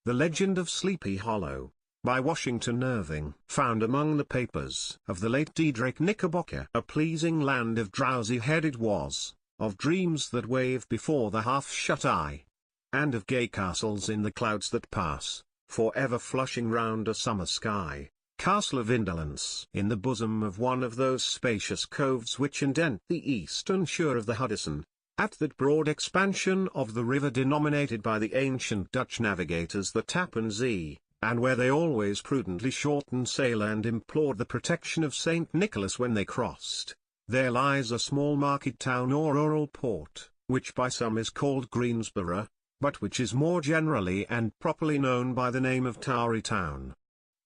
The Legend of Sleepy Hollow, by Washington Irving. Found among the papers of the late Diedrich Knickerbocker. A pleasing land of drowsy head it was, of dreams that wave before the half-shut eye, and of gay castles in the clouds that pass, for ever flushing round a summer sky. Castle of indolence in the bosom of one of those spacious coves which indent the eastern shore of the Hudson, at that broad expansion of the river denominated by the ancient Dutch navigators the Tappan Zee, and where they always prudently shortened sail and implored the protection of St. Nicholas when they crossed. There lies a small market town or rural port, which by some is called Greensborough, but which is more generally and properly known by the name of Towery Town.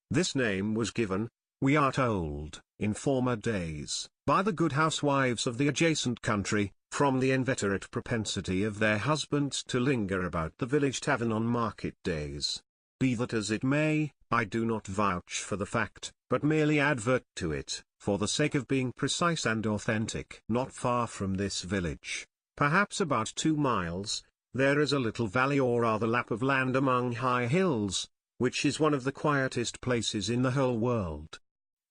This name was given, we are told, in former days, by the good housewives of the adjacent country, from the inveterate propensity of their husbands to linger about the village tavern on market days. Be that as it may, I do not vouch for the fact, but merely advert to it, for the sake of being precise and authentic. Not far from this village, perhaps about 2 miles, there is a little valley or rather lap of land among high hills, which is one of the quietest places in the whole world.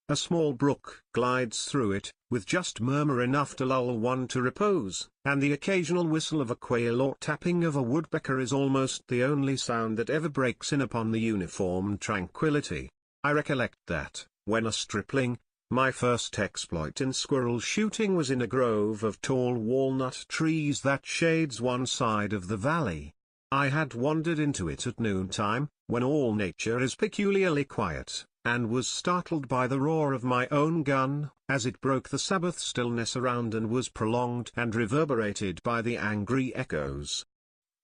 A small brook glides through it, with just murmur enough to lull one to repose, and the occasional whistle of a quail or tapping of a woodpecker is almost the only sound that ever breaks in upon the uniform tranquillity. I recollect that, when a stripling, my first exploit in squirrel shooting was in a grove of tall walnut trees that shades one side of the valley. I had wandered into it at noontime, when all nature is peculiarly quiet, and was startled by the roar of my own gun, as it broke the Sabbath stillness around and was prolonged and reverberated by the angry echoes.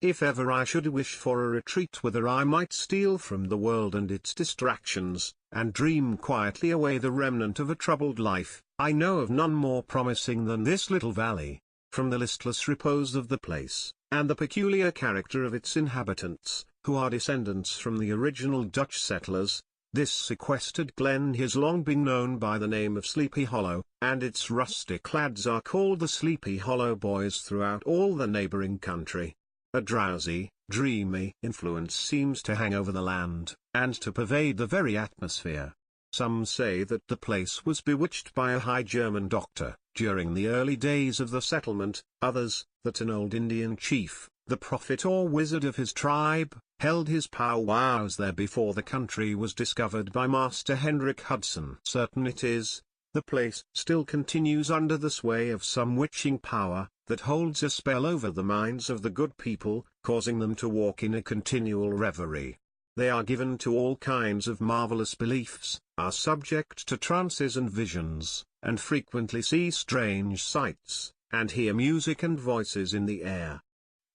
If ever I should wish for a retreat whither I might steal from the world and its distractions, and dream quietly away the remnant of a troubled life, I know of none more promising than this little valley. From the listless repose of the place, and the peculiar character of its inhabitants, who are descendants from the original Dutch settlers, this sequestered glen has long been known by the name of Sleepy Hollow, and its rustic lads are called the Sleepy Hollow Boys throughout all the neighboring country. A drowsy, dreamy influence seems to hang over the land, and to pervade the very atmosphere. Some say that the place was bewitched by a high German doctor, during the early days of the settlement, others, that an old Indian chief, the prophet or wizard of his tribe, held his powwows there before the country was discovered by Master Hendrik Hudson. Certain it is, the place still continues under the sway of some witching power, that holds a spell over the minds of the good people, causing them to walk in a continual reverie. They are given to all kinds of marvelous beliefs, are subject to trances and visions, and frequently see strange sights, and hear music and voices in the air.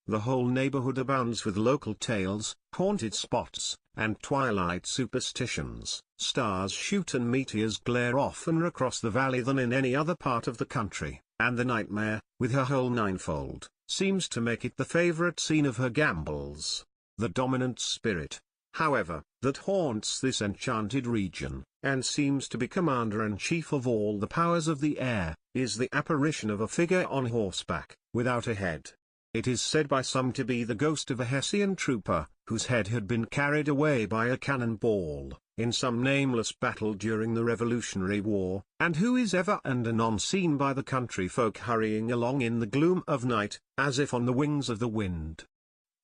The whole neighborhood abounds with local tales, haunted spots, and twilight superstitions. Stars shoot and meteors glare oftener across the valley than in any other part of the country, and the nightmare, with her whole ninefold, seems to make it the favorite scene of her gambols. The dominant spirit, however, that haunts this enchanted region, and seems to be commander-in-chief of all the powers of the air, is the apparition of a figure on horseback, without a head. It is said by some to be the ghost of a Hessian trooper, whose head had been carried away by a cannon ball, in some nameless battle during the Revolutionary War, and who is ever and anon seen by the country folk hurrying along in the gloom of night, as if on the wings of the wind.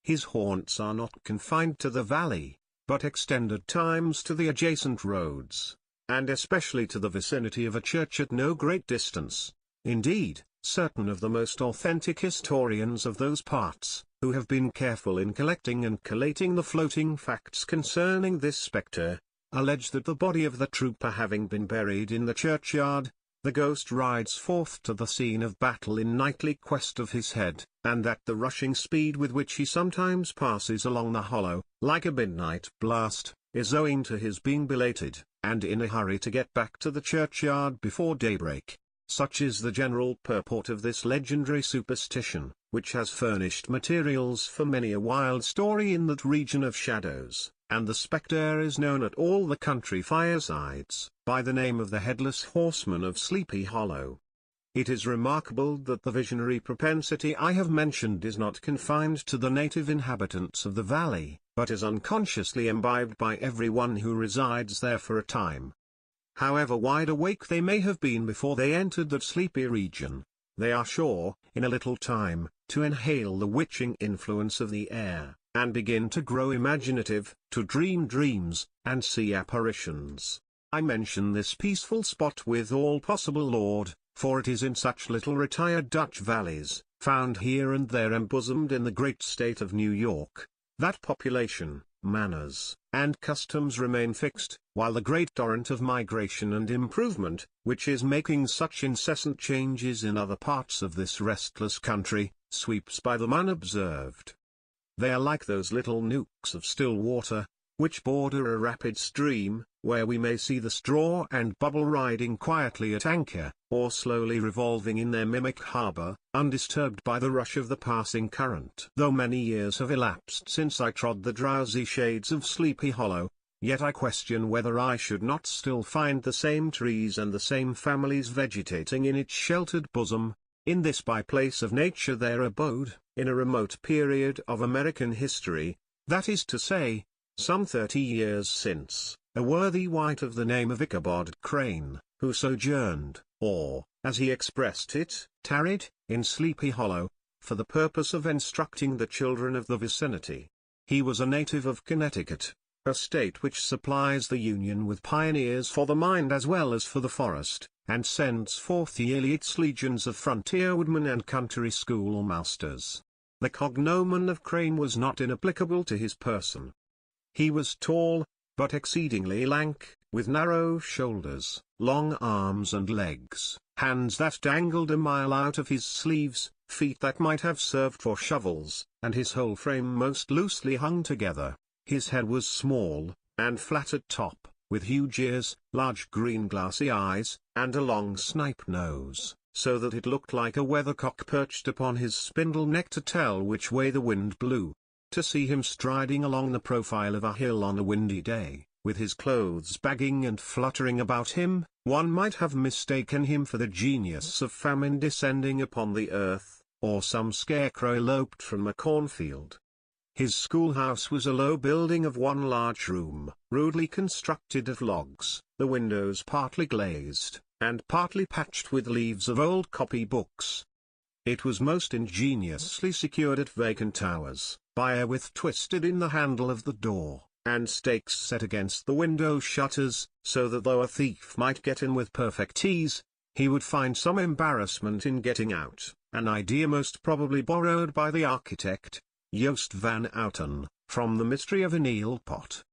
His haunts are not confined to the valley, but extend at times to the adjacent roads, and especially to the vicinity of a church at no great distance. Indeed, certain of the most authentic historians of those parts, who have been careful in collecting and collating the floating facts concerning this spectre, allege that the body of the trooper having been buried in the churchyard, the ghost rides forth to the scene of battle in nightly quest of his head, and that the rushing speed with which he sometimes passes along the hollow, like a midnight blast, is owing to his being belated, and in a hurry to get back to the churchyard before daybreak. Such is the general purport of this legendary superstition, which has furnished materials for many a wild story in that region of shadows, and the spectre is known at all the country firesides, by the name of the Headless Horseman of Sleepy Hollow. It is remarkable that the visionary propensity I have mentioned is not confined to the native inhabitants of the valley, but is unconsciously imbibed by everyone who resides there for a time. However wide awake they may have been before they entered that sleepy region, they are sure, in a little time, to inhale the witching influence of the air, and begin to grow imaginative, to dream dreams, and see apparitions. I mention this peaceful spot with all possible laud, for it is in such little retired Dutch valleys, found here and there embosomed in the great state of New York, that population, manners, and customs remain fixed, while the great torrent of migration and improvement, which is making such incessant changes in other parts of this restless country, sweeps by them unobserved. They are like those little nooks of still water, which border a rapid stream, where we may see the straw and bubble riding quietly at anchor, or slowly revolving in their mimic harbour, undisturbed by the rush of the passing current. Though many years have elapsed since I trod the drowsy shades of Sleepy Hollow, yet I question whether I should not still find the same trees and the same families vegetating in its sheltered bosom, in this by-place of nature their abode, in a remote period of American history, that is to say, some 30 years since. A worthy wight of the name of Ichabod Crane, who sojourned, or, as he expressed it, tarried, in Sleepy Hollow, for the purpose of instructing the children of the vicinity. He was a native of Connecticut, a state which supplies the Union with pioneers for the mind as well as for the forest, and sends forth yearly its legions of frontier woodmen and country schoolmasters. The cognomen of Crane was not inapplicable to his person. He was tall, but exceedingly lank, with narrow shoulders, long arms and legs, hands that dangled a mile out of his sleeves, feet that might have served for shovels, and his whole frame most loosely hung together. His head was small, and flat at top, with huge ears, large green glassy eyes, and a long snipe nose, so that it looked like a weathercock perched upon his spindle neck to tell which way the wind blew. To see him striding along the profile of a hill on a windy day, with his clothes bagging and fluttering about him, one might have mistaken him for the genius of famine descending upon the earth, or some scarecrow eloped from a cornfield. His schoolhouse was a low building of one large room, rudely constructed of logs, the windows partly glazed, and partly patched with leaves of old copy books. It was most ingeniously secured at vacant hours, by a withe twisted in the handle of the door, and stakes set against the window shutters, so that though a thief might get in with perfect ease, he would find some embarrassment in getting out, an idea most probably borrowed by the architect, Joost van Outen, from the mystery of an eel pot.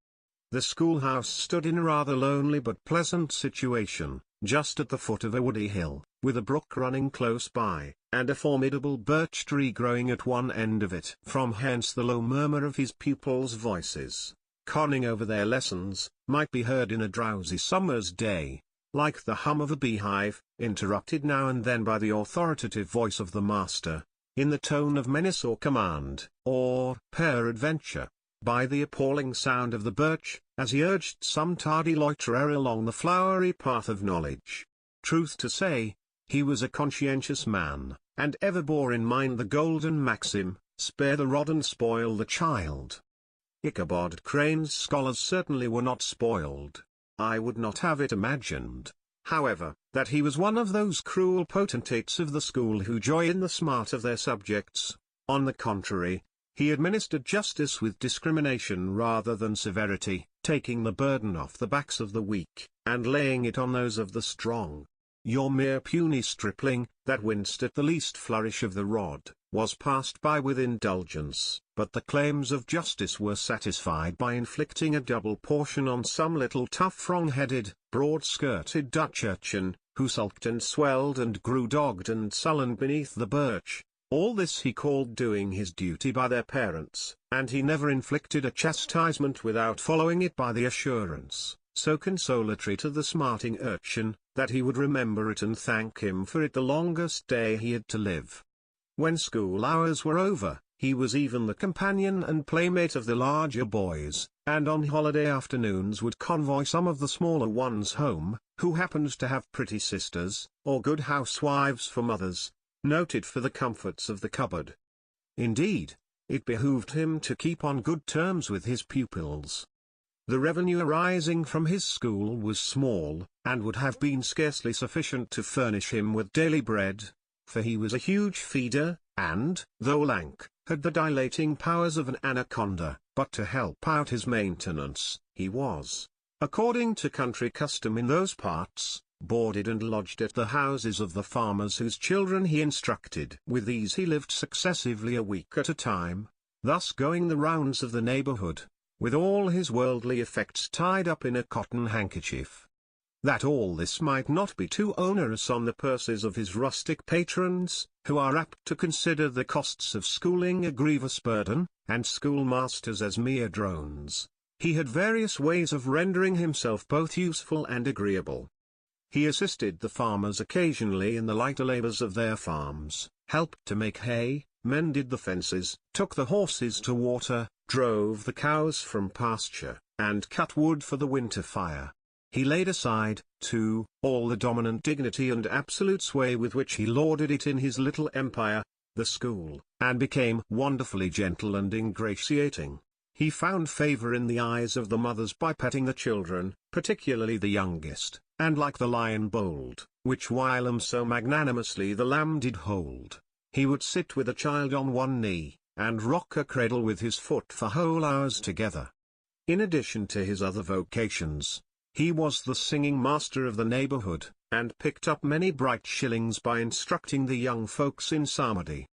The schoolhouse stood in a rather lonely but pleasant situation, just at the foot of a woody hill, with a brook running close by, and a formidable birch tree growing at one end of it. From hence the low murmur of his pupils' voices, conning over their lessons, might be heard in a drowsy summer's day, like the hum of a beehive, interrupted now and then by the authoritative voice of the master, in the tone of menace or command, or, peradventure, by the appalling sound of the birch, as he urged some tardy loiterer along the flowery path of knowledge. Truth to say, he was a conscientious man, and ever bore in mind the golden maxim, spare the rod and spoil the child. Ichabod Crane's scholars certainly were not spoiled. I would not have it imagined, however, that he was one of those cruel potentates of the school who joy in the smart of their subjects. On the contrary, he administered justice with discrimination rather than severity, taking the burden off the backs of the weak, and laying it on those of the strong. Your mere puny stripling, that winced at the least flourish of the rod, was passed by with indulgence, but the claims of justice were satisfied by inflicting a double portion on some little tough wrong-headed, broad-skirted Dutch urchin, who sulked and swelled and grew dogged and sullen beneath the birch. All this he called doing his duty by their parents, and he never inflicted a chastisement without following it by the assurance, so consolatory to the smarting urchin, that he would remember it and thank him for it the longest day he had to live. When school hours were over, he was even the companion and playmate of the larger boys, and on holiday afternoons would convoy some of the smaller ones home, who happened to have pretty sisters, or good housewives for mothers, noted for the comforts of the cupboard. Indeed, it behooved him to keep on good terms with his pupils. The revenue arising from his school was small, and would have been scarcely sufficient to furnish him with daily bread, for he was a huge feeder, and, though lank, had the dilating powers of an anaconda. But to help out his maintenance, he was, according to country custom in those parts, boarded and lodged at the houses of the farmers whose children he instructed. With these he lived successively a week at a time, thus going the rounds of the neighborhood, with all his worldly effects tied up in a cotton handkerchief. That all this might not be too onerous on the purses of his rustic patrons, who are apt to consider the costs of schooling a grievous burden, and schoolmasters as mere drones, he had various ways of rendering himself both useful and agreeable. He assisted the farmers occasionally in the lighter labors of their farms, helped to make hay, mended the fences, took the horses to water, drove the cows from pasture, and cut wood for the winter fire. He laid aside, too, all the dominant dignity and absolute sway with which he lauded it in his little empire, the school, and became wonderfully gentle and ingratiating. He found favor in the eyes of the mothers by petting the children, particularly the youngest, and like the lion bold, which whilom so magnanimously the lamb did hold, he would sit with a child on one knee, and rock a cradle with his foot for whole hours together. In addition to his other vocations, he was the singing master of the neighborhood, and picked up many bright shillings by instructing the young folks in psalmody.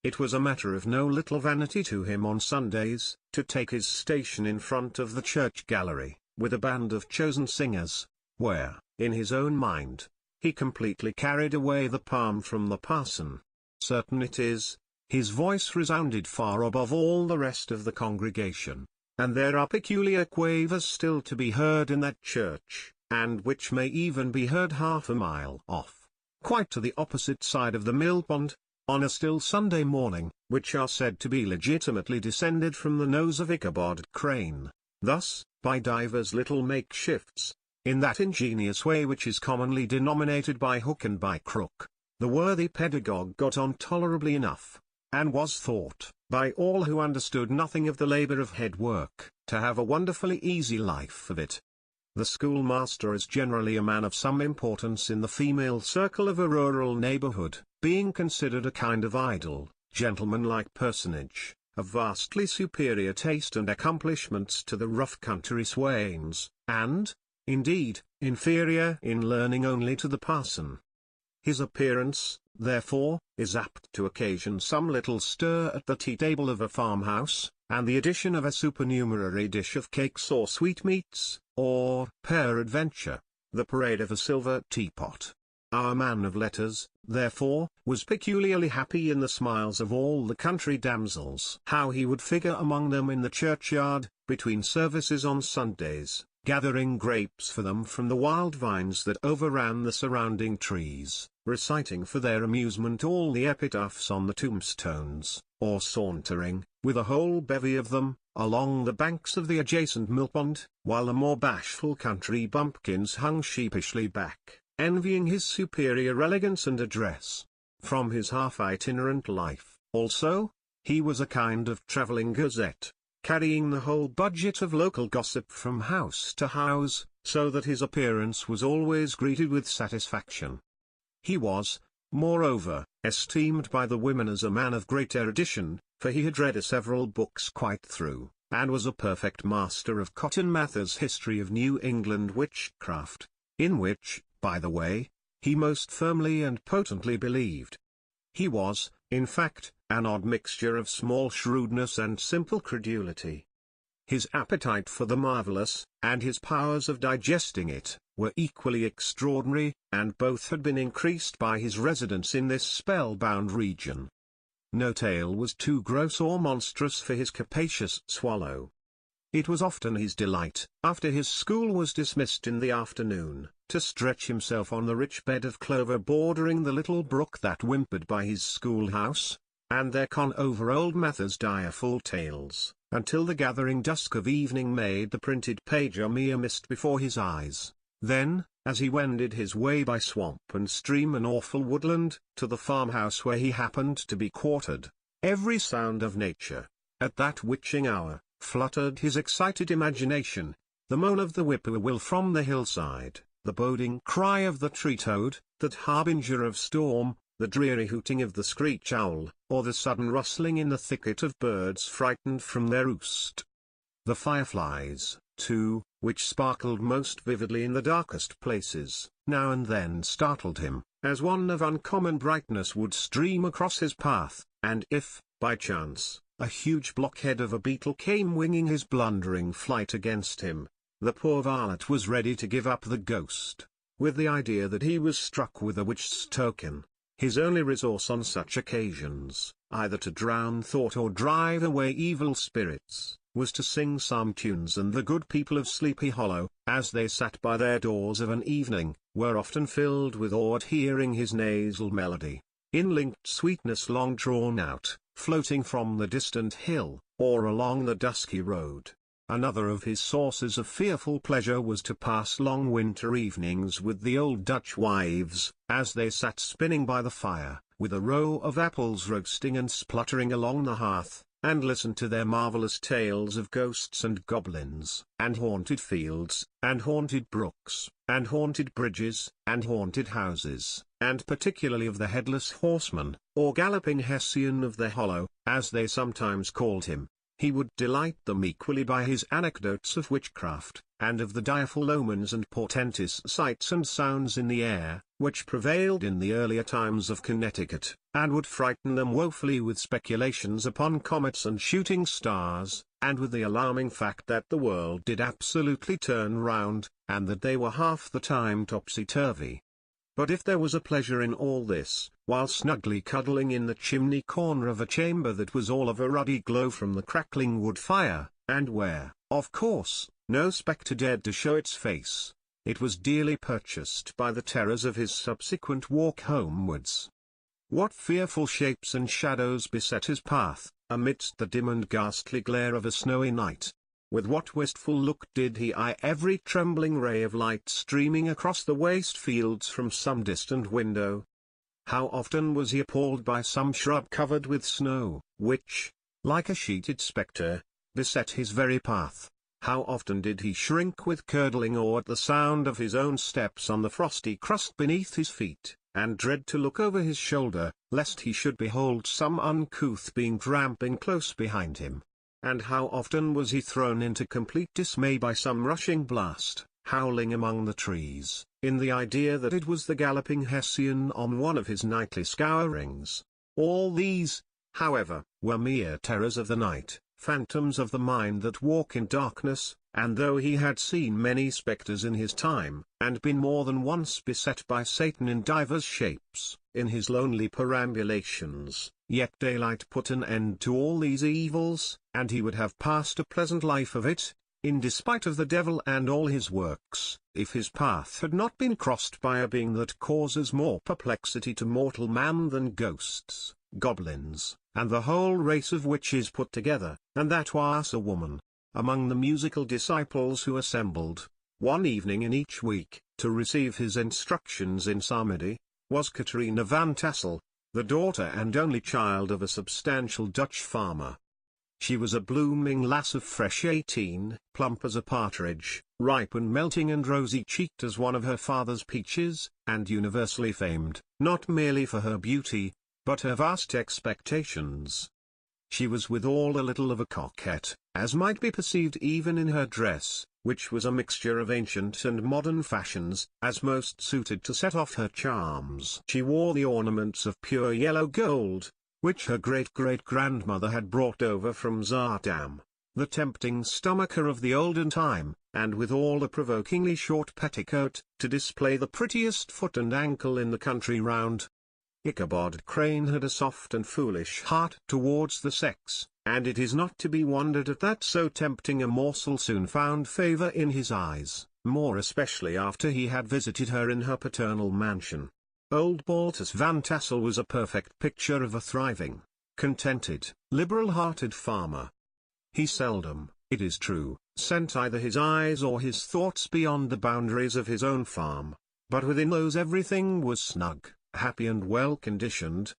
It was a matter of no little vanity to him on Sundays, to take his station in front of the church gallery, with a band of chosen singers, where, in his own mind, he completely carried away the palm from the parson. Certain it is, his voice resounded far above all the rest of the congregation, and there are peculiar quavers still to be heard in that church, and which may even be heard half a mile off, quite to the opposite side of the mill pond, on a still Sunday morning, which are said to be legitimately descended from the nose of Ichabod Crane. Thus, by divers little makeshifts, in that ingenious way which is commonly denominated by hook and by crook, the worthy pedagogue got on tolerably enough, and was thought, by all who understood nothing of the labor of head work, to have a wonderfully easy life of it. The schoolmaster is generally a man of some importance in the female circle of a rural neighborhood, being considered a kind of idle, gentlemanlike personage, of vastly superior taste and accomplishments to the rough country swains, and, indeed, inferior in learning only to the parson. His appearance, therefore, is apt to occasion some little stir at the tea-table of a farmhouse, and the addition of a supernumerary dish of cakes or sweetmeats, or, peradventure, the parade of a silver teapot. Our man of letters, therefore, was peculiarly happy in the smiles of all the country damsels. How he would figure among them in the churchyard, between services on Sundays, gathering grapes for them from the wild vines that overran the surrounding trees, reciting for their amusement all the epitaphs on the tombstones, or sauntering, with a whole bevy of them, along the banks of the adjacent millpond, while the more bashful country bumpkins hung sheepishly back, envying his superior elegance and address. From his half-itinerant life, also, he was a kind of travelling gazette, carrying the whole budget of local gossip from house to house, so that his appearance was always greeted with satisfaction. He was, moreover, esteemed by the women as a man of great erudition, for he had read several books quite through, and was a perfect master of Cotton Mather's History of New England Witchcraft, in which, by the way, he most firmly and potently believed. He was, in fact, an odd mixture of small shrewdness and simple credulity. His appetite for the marvelous, and his powers of digesting it, were equally extraordinary, and both had been increased by his residence in this spellbound region. No tale was too gross or monstrous for his capacious swallow. It was often his delight, after his school was dismissed in the afternoon, to stretch himself on the rich bed of clover bordering the little brook that whimpered by his schoolhouse, and there con over old Mather's direful tales, until the gathering dusk of evening made the printed page a mere mist before his eyes. Then, as he wended his way by swamp and stream and awful woodland, to the farmhouse where he happened to be quartered, every sound of nature, at that witching hour, fluttered his excited imagination. The moan of the whippoorwill from the hillside, the boding cry of the tree-toad, that harbinger of storm, the dreary hooting of the screech owl, or the sudden rustling in the thicket of birds frightened from their roost. The fireflies, too, which sparkled most vividly in the darkest places, now and then startled him, as one of uncommon brightness would stream across his path, and if, by chance, a huge blockhead of a beetle came winging his blundering flight against him, the poor varlet was ready to give up the ghost, with the idea that he was struck with a witch's token. His only resource on such occasions, either to drown thought or drive away evil spirits, was to sing psalm tunes, and the good people of Sleepy Hollow, as they sat by their doors of an evening, were often filled with awe at hearing his nasal melody, in linked sweetness long drawn out, floating from the distant hill, or along the dusky road. Another of his sources of fearful pleasure was to pass long winter evenings with the old Dutch wives, as they sat spinning by the fire, with a row of apples roasting and spluttering along the hearth, and listen to their marvelous tales of ghosts and goblins, and haunted fields, and haunted brooks, and haunted bridges, and haunted houses, and particularly of the headless horseman, or galloping Hessian of the Hollow, as they sometimes called him. He would delight them equally by his anecdotes of witchcraft, and of the direful omens and portentous sights and sounds in the air, which prevailed in the earlier times of Connecticut, and would frighten them woefully with speculations upon comets and shooting stars, and with the alarming fact that the world did absolutely turn round, and that they were half the time topsy-turvy. But if there was a pleasure in all this, while snugly cuddling in the chimney corner of a chamber that was all of a ruddy glow from the crackling wood fire, and where, of course, no spectre dared to show its face, it was dearly purchased by the terrors of his subsequent walk homewards. What fearful shapes and shadows beset his path, amidst the dim and ghastly glare of a snowy night! With what wistful look did he eye every trembling ray of light streaming across the waste fields from some distant window! How often was he appalled by some shrub covered with snow, which, like a sheeted spectre, beset his very path! How often did he shrink with curdling awe at the sound of his own steps on the frosty crust beneath his feet, and dread to look over his shoulder, lest he should behold some uncouth being tramping close behind him! And how often was he thrown into complete dismay by some rushing blast, howling among the trees, in the idea that it was the galloping Hessian on one of his nightly scourings! All these, however, were mere terrors of the night, phantoms of the mind that walk in darkness, and though he had seen many spectres in his time, and been more than once beset by Satan in divers shapes, in his lonely perambulations, yet daylight put an end to all these evils, and he would have passed a pleasant life of it, in despite of the devil and all his works, if his path had not been crossed by a being that causes more perplexity to mortal man than ghosts, goblins, and the whole race of witches put together, and that was a woman. Among the musical disciples who assembled, one evening in each week, to receive his instructions in psalmody, was Katerina van Tassel, the daughter and only child of a substantial Dutch farmer. She was a blooming lass of fresh 18, plump as a partridge, ripe and melting and rosy-cheeked as one of her father's peaches, and universally famed, not merely for her beauty, but her vast expectations. She was withal a little of a coquette, as might be perceived even in her dress, which was a mixture of ancient and modern fashions, as most suited to set off her charms. She wore the ornaments of pure yellow gold, which her great-great-grandmother had brought over from Zaandam, the tempting stomacher of the olden time, and withal a provokingly short petticoat, to display the prettiest foot and ankle in the country round. Ichabod Crane had a soft and foolish heart towards the sex, and it is not to be wondered at that so tempting a morsel soon found favour in his eyes, more especially after he had visited her in her paternal mansion. Old Baltus Van Tassel was a perfect picture of a thriving, contented, liberal-hearted farmer. He seldom, it is true, sent either his eyes or his thoughts beyond the boundaries of his own farm, but within those everything was snug, happy and well conditioned.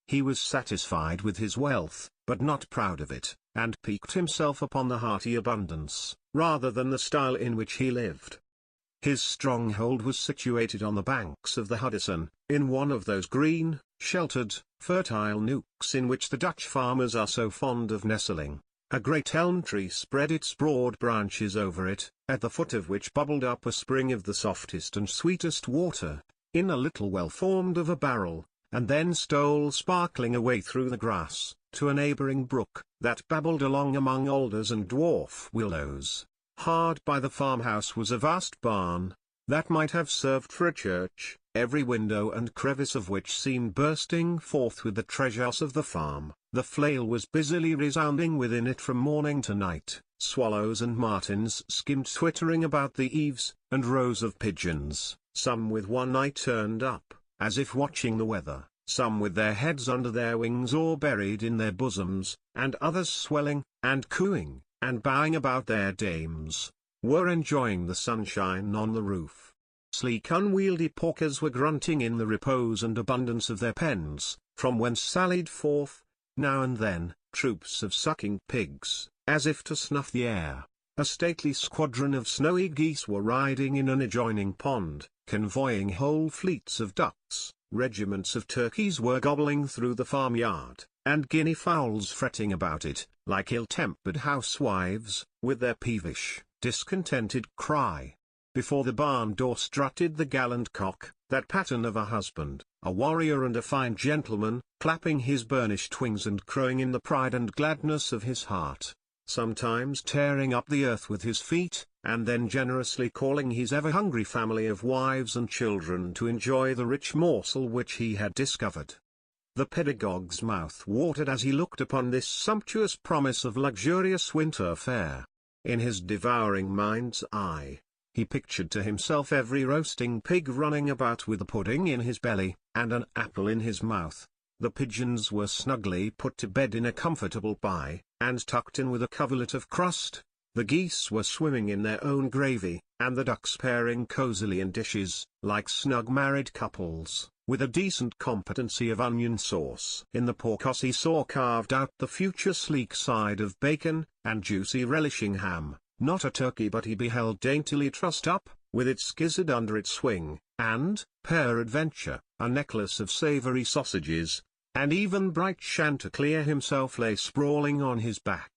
He was satisfied with his wealth, but not proud of it, and piqued himself upon the hearty abundance, rather than the style in which he lived. His stronghold was situated on the banks of the Hudson, in one of those green, sheltered, fertile nooks in which the Dutch farmers are so fond of nestling. A great elm tree spread its broad branches over it, at the foot of which bubbled up a spring of the softest and sweetest water, in a little well formed of a barrel, and then stole sparkling away through the grass, to a neighboring brook, that babbled along among alders and dwarf willows. Hard by the farmhouse was a vast barn, that might have served for a church, every window and crevice of which seemed bursting forth with the treasures of the farm. The flail was busily resounding within it from morning to night, swallows and martins skimmed twittering about the eaves, and rows of pigeons, some with one eye turned up, as if watching the weather, some with their heads under their wings or buried in their bosoms, and others swelling, and cooing, and bowing about their dames, were enjoying the sunshine on the roof. Sleek unwieldy porkers were grunting in the repose and abundance of their pens, from whence sallied forth, now and then, troops of sucking pigs, as if to snuff the air. A stately squadron of snowy geese were riding in an adjoining pond, convoying whole fleets of ducks. Regiments of turkeys were gobbling through the farmyard, and guinea fowls fretting about it, like ill-tempered housewives, with their peevish, discontented cry. Before the barn door strutted the gallant cock, that pattern of a husband, a warrior and a fine gentleman, clapping his burnished wings and crowing in the pride and gladness of his heart, sometimes tearing up the earth with his feet, and then generously calling his ever-hungry family of wives and children to enjoy the rich morsel which he had discovered. The pedagogue's mouth watered as he looked upon this sumptuous promise of luxurious winter fare. In his devouring mind's eye, he pictured to himself every roasting pig running about with a pudding in his belly, and an apple in his mouth. The pigeons were snugly put to bed in a comfortable pie, and tucked in with a coverlet of crust. The geese were swimming in their own gravy, and the ducks pairing cosily in dishes, like snug married couples, with a decent competency of onion sauce. In the porkhouse he saw carved out the future sleek side of bacon, and juicy relishing ham. Not a turkey but he beheld daintily trussed up, with its gizzard under its wing, and, peradventure, a necklace of savoury sausages, and even bright Chanticleer himself lay sprawling on his back,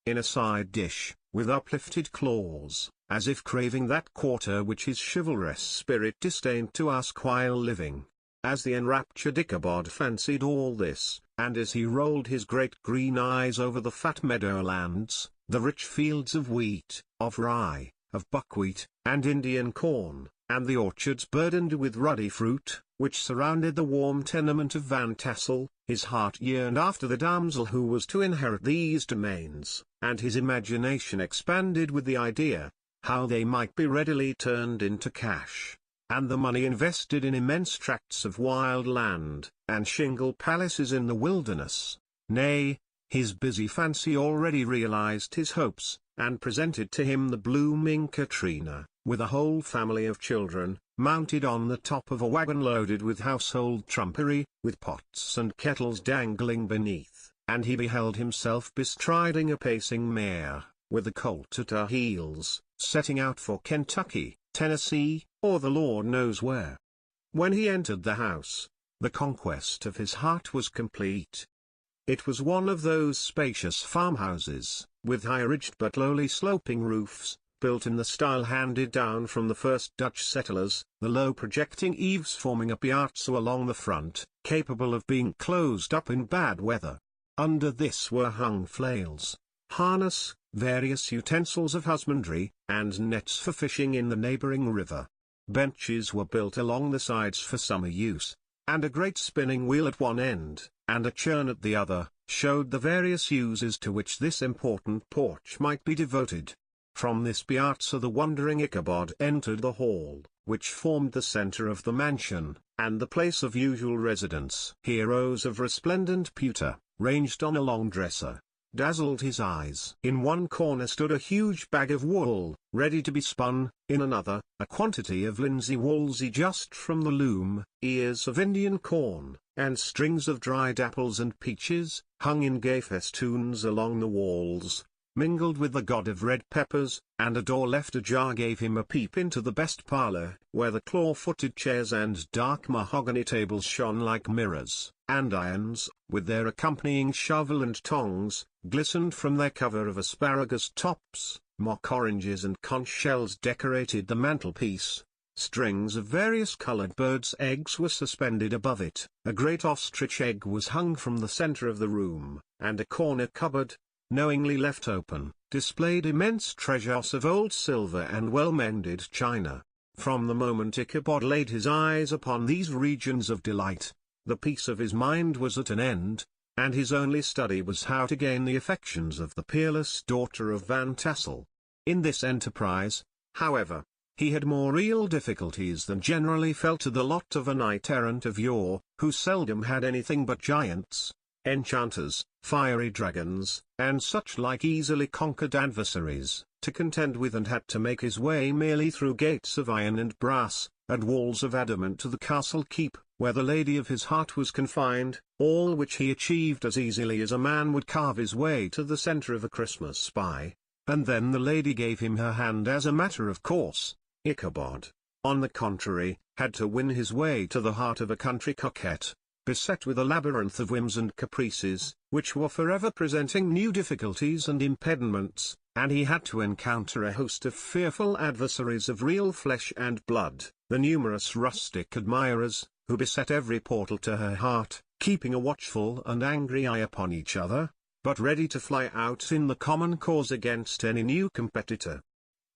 in a side dish, with uplifted claws, as if craving that quarter which his chivalrous spirit disdained to ask while living. As the enraptured Ichabod fancied all this, and as he rolled his great green eyes over the fat meadowlands, the rich fields of wheat, of rye, of buckwheat, and Indian corn, and the orchards burdened with ruddy fruit, which surrounded the warm tenement of Van Tassel, his heart yearned after the damsel who was to inherit these domains, and his imagination expanded with the idea, how they might be readily turned into cash, and the money invested in immense tracts of wild land, and shingle palaces in the wilderness. Nay, his busy fancy already realized his hopes, and presented to him the blooming Katrina, with a whole family of children, mounted on the top of a wagon loaded with household trumpery, with pots and kettles dangling beneath, and he beheld himself bestriding a pacing mare, with a colt at her heels, setting out for Kentucky, Tennessee, or the Lord knows where. When he entered the house, the conquest of his heart was complete. It was one of those spacious farmhouses, with high-ridged but lowly sloping roofs, built in the style handed down from the first Dutch settlers, the low projecting eaves forming a piazza along the front, capable of being closed up in bad weather. Under this were hung flails, harness, various utensils of husbandry, and nets for fishing in the neighboring river. Benches were built along the sides for summer use, and a great spinning wheel at one end, and a churn at the other, showed the various uses to which this important porch might be devoted. From this piazza the wondering Ichabod entered the hall, which formed the centre of the mansion, and the place of usual residence. Here rows of resplendent pewter, ranged on a long dresser, dazzled his eyes. In one corner stood a huge bag of wool, ready to be spun, in another, a quantity of linsey woolsey just from the loom, ears of Indian corn, and strings of dried apples and peaches, hung in gay festoons along the walls, mingled with the god of red peppers, and a door left ajar gave him a peep into the best parlor, where the claw-footed chairs and dark mahogany tables shone like mirrors, and irons, with their accompanying shovel and tongs, glistened from their cover of asparagus tops. Mock oranges and conch shells decorated the mantelpiece. Strings of various colored birds' eggs were suspended above it, a great ostrich egg was hung from the center of the room, and a corner cupboard, knowingly left open, displayed immense treasures of old silver and well-mended china. From the moment Ichabod laid his eyes upon these regions of delight, the peace of his mind was at an end, and his only study was how to gain the affections of the peerless daughter of Van Tassel. In this enterprise, however, he had more real difficulties than generally fell to the lot of a knight-errant of yore, who seldom had anything but giants, enchanters, fiery dragons, and such like easily conquered adversaries, to contend with, and had to make his way merely through gates of iron and brass, and walls of adamant to the castle keep, where the lady of his heart was confined, all which he achieved as easily as a man would carve his way to the center of a Christmas pie, and then the lady gave him her hand as a matter of course. Ichabod, on the contrary, had to win his way to the heart of a country coquette, beset with a labyrinth of whims and caprices, which were forever presenting new difficulties and impediments, and he had to encounter a host of fearful adversaries of real flesh and blood, the numerous rustic admirers, who beset every portal to her heart, keeping a watchful and angry eye upon each other, but ready to fly out in the common cause against any new competitor.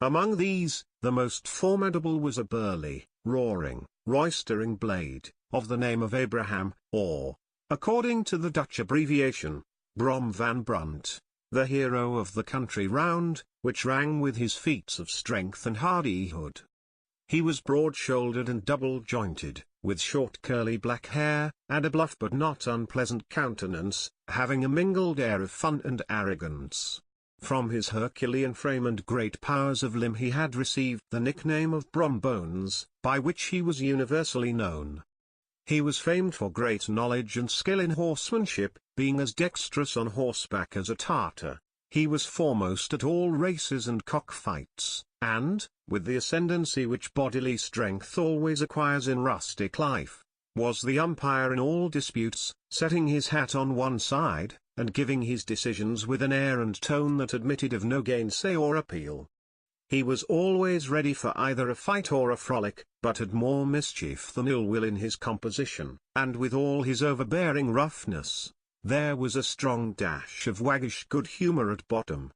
Among these, the most formidable was a burly, roaring, roistering blade, of the name of Abraham, or, according to the Dutch abbreviation, Brom van Brunt, the hero of the country round, which rang with his feats of strength and hardihood. He was broad-shouldered and double-jointed, with short curly black hair, and a bluff but not unpleasant countenance, having a mingled air of fun and arrogance. From his Herculean frame and great powers of limb he had received the nickname of Brombones, by which he was universally known. He was famed for great knowledge and skill in horsemanship, being as dexterous on horseback as a Tartar. He was foremost at all races and cockfights, and, with the ascendancy which bodily strength always acquires in rustic life, was the umpire in all disputes, setting his hat on one side, and giving his decisions with an air and tone that admitted of no gainsay or appeal. He was always ready for either a fight or a frolic, but had more mischief than ill will in his composition, and with all his overbearing roughness, there was a strong dash of waggish good humor at bottom.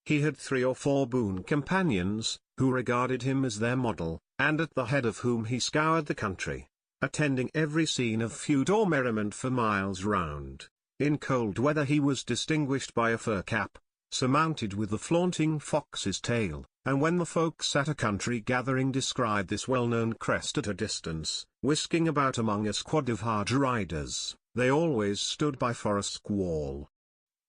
He had 3 or 4 boon companions, who regarded him as their model, and at the head of whom he scoured the country, attending every scene of feud or merriment for miles round. In cold weather he was distinguished by a fur cap, surmounted with the flaunting fox's tail, and when the folks at a country gathering descried this well-known crest at a distance, whisking about among a squad of hard riders, they always stood by for a squall.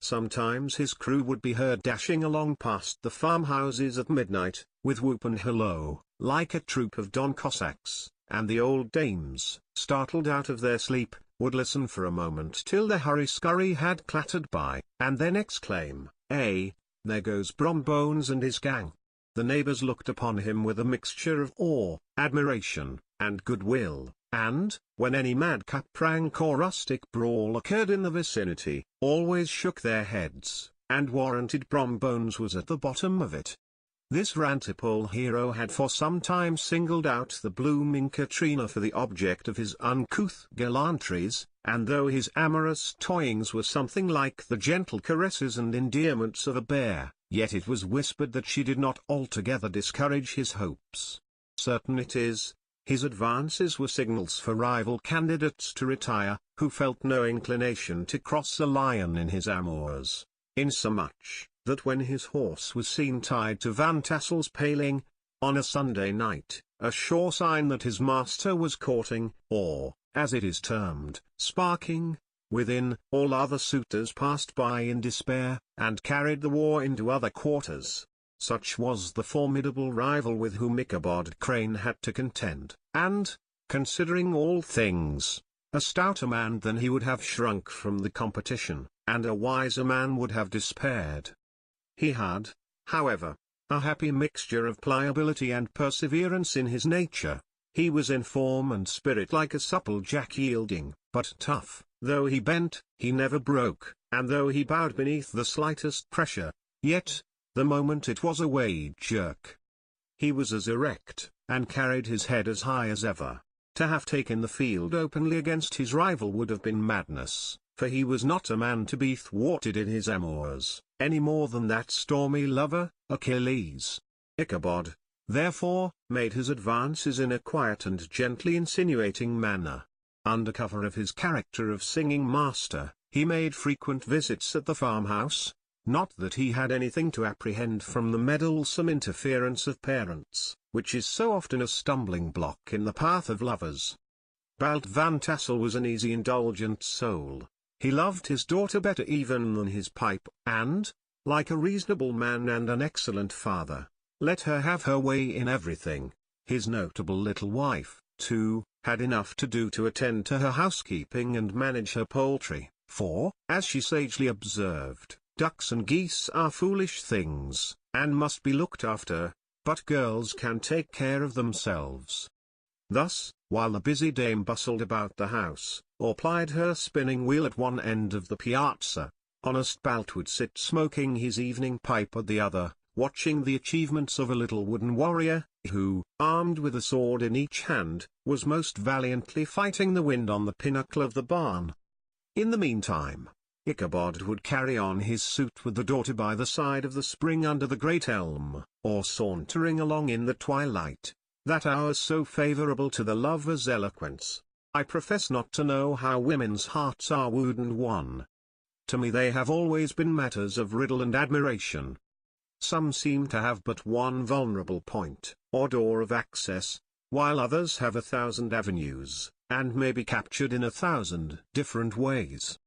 Sometimes his crew would be heard dashing along past the farmhouses at midnight, with whoop and hallo, like a troop of Don Cossacks, and the old dames, startled out of their sleep, would listen for a moment till the hurry-scurry had clattered by, and then exclaim, there goes Brombones and his gang. The neighbors looked upon him with a mixture of awe, admiration, and goodwill, and, when any madcap prank or rustic brawl occurred in the vicinity, always shook their heads, and warranted Brombones was at the bottom of it. This rantipole hero had for some time singled out the blooming Katrina for the object of his uncouth gallantries, and though his amorous toyings were something like the gentle caresses and endearments of a bear, yet it was whispered that she did not altogether discourage his hopes. Certain it is, his advances were signals for rival candidates to retire, who felt no inclination to cross the line in his amours, insomuch that when his horse was seen tied to Van Tassel's paling, on a Sunday night, a sure sign that his master was courting, or, as it is termed, sparking, within, all other suitors passed by in despair, and carried the war into other quarters. Such was the formidable rival with whom Ichabod Crane had to contend, and, considering all things, a stouter man than he would have shrunk from the competition, and a wiser man would have despaired. He had, however, a happy mixture of pliability and perseverance in his nature. He was in form and spirit like a supple jack, yielding, but tough. Though he bent, he never broke, and though he bowed beneath the slightest pressure, yet, the moment it was away, he'd jerk. He was as erect, and carried his head as high as ever. To have taken the field openly against his rival would have been madness, for he was not a man to be thwarted in his amours, any more than that stormy lover, Achilles. Ichabod, therefore, made his advances in a quiet and gently insinuating manner. Under cover of his character of singing master, he made frequent visits at the farmhouse, not that he had anything to apprehend from the meddlesome interference of parents, which is so often a stumbling block in the path of lovers. Balt Van Tassel was an easy indulgent soul. He loved his daughter better even than his pipe, and, like a reasonable man and an excellent father, let her have her way in everything. His notable little wife, too, had enough to do to attend to her housekeeping and manage her poultry, for, as she sagely observed, ducks and geese are foolish things, and must be looked after, but girls can take care of themselves. Thus, while the busy dame bustled about the house, or plied her spinning wheel at one end of the piazza, honest Balt would sit smoking his evening pipe at the other, watching the achievements of a little wooden warrior, who, armed with a sword in each hand, was most valiantly fighting the wind on the pinnacle of the barn. In the meantime, Ichabod would carry on his suit with the daughter by the side of the spring under the great elm, or sauntering along in the twilight, that hour so favourable to the lover's eloquence. I profess not to know how women's hearts are wooed and won. To me they have always been matters of riddle and admiration. Some seem to have but one vulnerable point, or door of access, while others have 1,000 avenues, and may be captured in 1,000 different ways.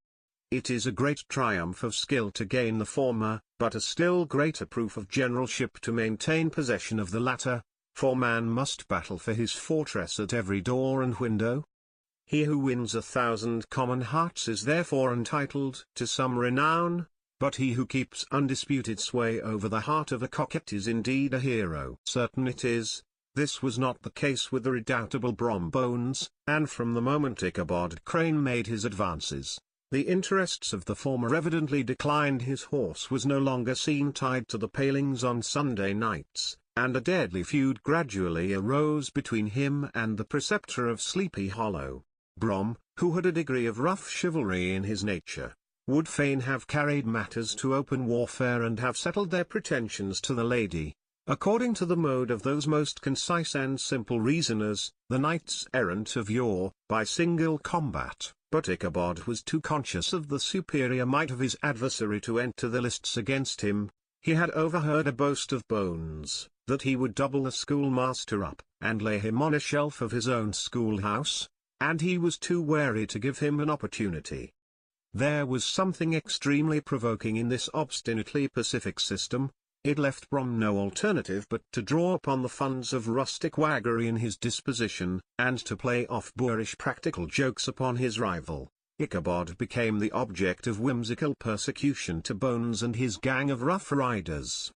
It is a great triumph of skill to gain the former, but a still greater proof of generalship to maintain possession of the latter, for man must battle for his fortress at every door and window. He who wins 1,000 common hearts is therefore entitled to some renown, but he who keeps undisputed sway over the heart of a coquette is indeed a hero. Certain it is, this was not the case with the redoubtable Brom Bones, and from the moment Ichabod Crane made his advances, the interests of the former evidently declined. His horse was no longer seen tied to the palings on Sunday nights, and a deadly feud gradually arose between him and the preceptor of Sleepy Hollow. Brom, who had a degree of rough chivalry in his nature, would fain have carried matters to open warfare and have settled their pretensions to the lady, according to the mode of those most concise and simple reasoners, the knights-errant of yore, by single combat. But Ichabod was too conscious of the superior might of his adversary to enter the lists against him. He had overheard a boast of Bones, that he would double the schoolmaster up, and lay him on a shelf of his own schoolhouse, and he was too wary to give him an opportunity. There was something extremely provoking in this obstinately pacific system. It left Brom no alternative but to draw upon the funds of rustic waggery in his disposition, and to play off boorish practical jokes upon his rival. Ichabod became the object of whimsical persecution to Bones and his gang of rough riders.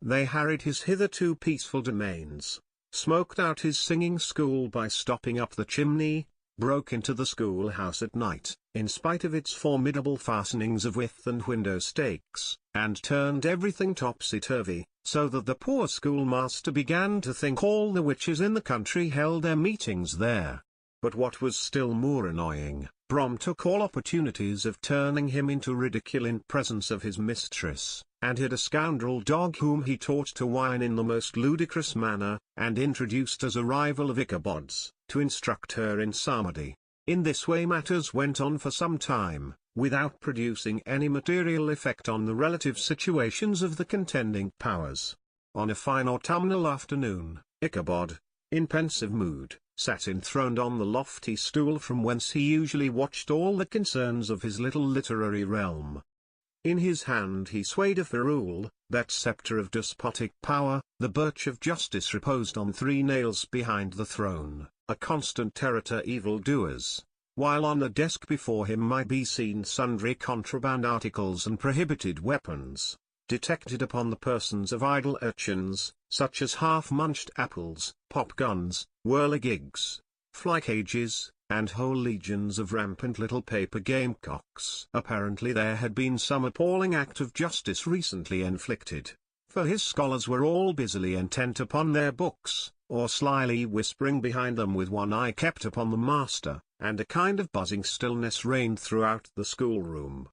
They harried his hitherto peaceful domains, smoked out his singing school by stopping up the chimney, broke into the schoolhouse at night, in spite of its formidable fastenings of withe and window stakes, and turned everything topsy-turvy, so that the poor schoolmaster began to think all the witches in the country held their meetings there. But what was still more annoying, Brom took all opportunities of turning him into ridicule in presence of his mistress, and hid a scoundrel dog whom he taught to whine in the most ludicrous manner, and introduced as a rival of Ichabod's, to instruct her in psalmody. In this way matters went on for some time, without producing any material effect on the relative situations of the contending powers. On a fine autumnal afternoon, Ichabod, in pensive mood, sat enthroned on the lofty stool from whence he usually watched all the concerns of his little literary realm. In his hand he swayed a ferule, that sceptre of despotic power. The birch of justice reposed on 3 nails behind the throne, a constant terror to evildoers. while on the desk before him might be seen sundry contraband articles and prohibited weapons, detected upon the persons of idle urchins, such as half-munched apples, pop-guns, whirligigs, fly-cages, and whole legions of rampant little paper gamecocks. Apparently there had been some appalling act of justice recently inflicted, for his scholars were all busily intent upon their books, or slyly whispering behind them with one eye kept upon the master, and a kind of buzzing stillness reigned throughout the schoolroom.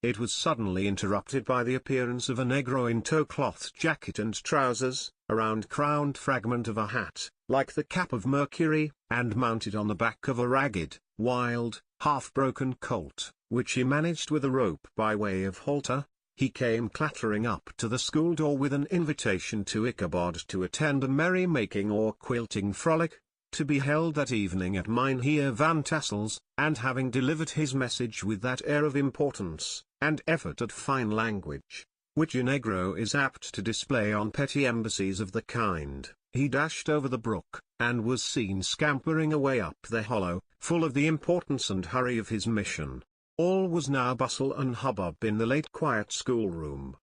It was suddenly interrupted by the appearance of a negro in tow-cloth jacket and trousers, a round-crowned fragment of a hat, like the cap of Mercury, and mounted on the back of a ragged, wild, half-broken colt, which he managed with a rope by way of halter. He came clattering up to the school door with an invitation to Ichabod to attend a merry-making or quilting frolic, to be held that evening at Mynheer Van Tassel's, and having delivered his message with that air of importance, and effort at fine language, which a negro is apt to display on petty embassies of the kind, he dashed over the brook, and was seen scampering away up the hollow, full of the importance and hurry of his mission. All was now bustle and hubbub in the late quiet schoolroom.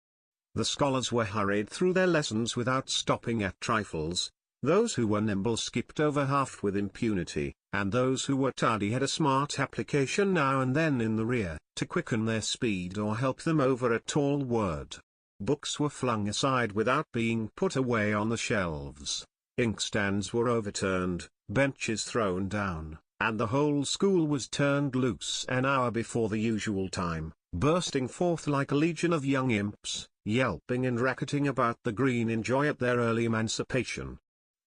The scholars were hurried through their lessons without stopping at trifles. Those who were nimble skipped over half with impunity, and those who were tardy had a smart application now and then in the rear, to quicken their speed or help them over a tall word. Books were flung aside without being put away on the shelves, inkstands were overturned, benches thrown down, and the whole school was turned loose an hour before the usual time, bursting forth like a legion of young imps, yelping and racketing about the green in joy at their early emancipation.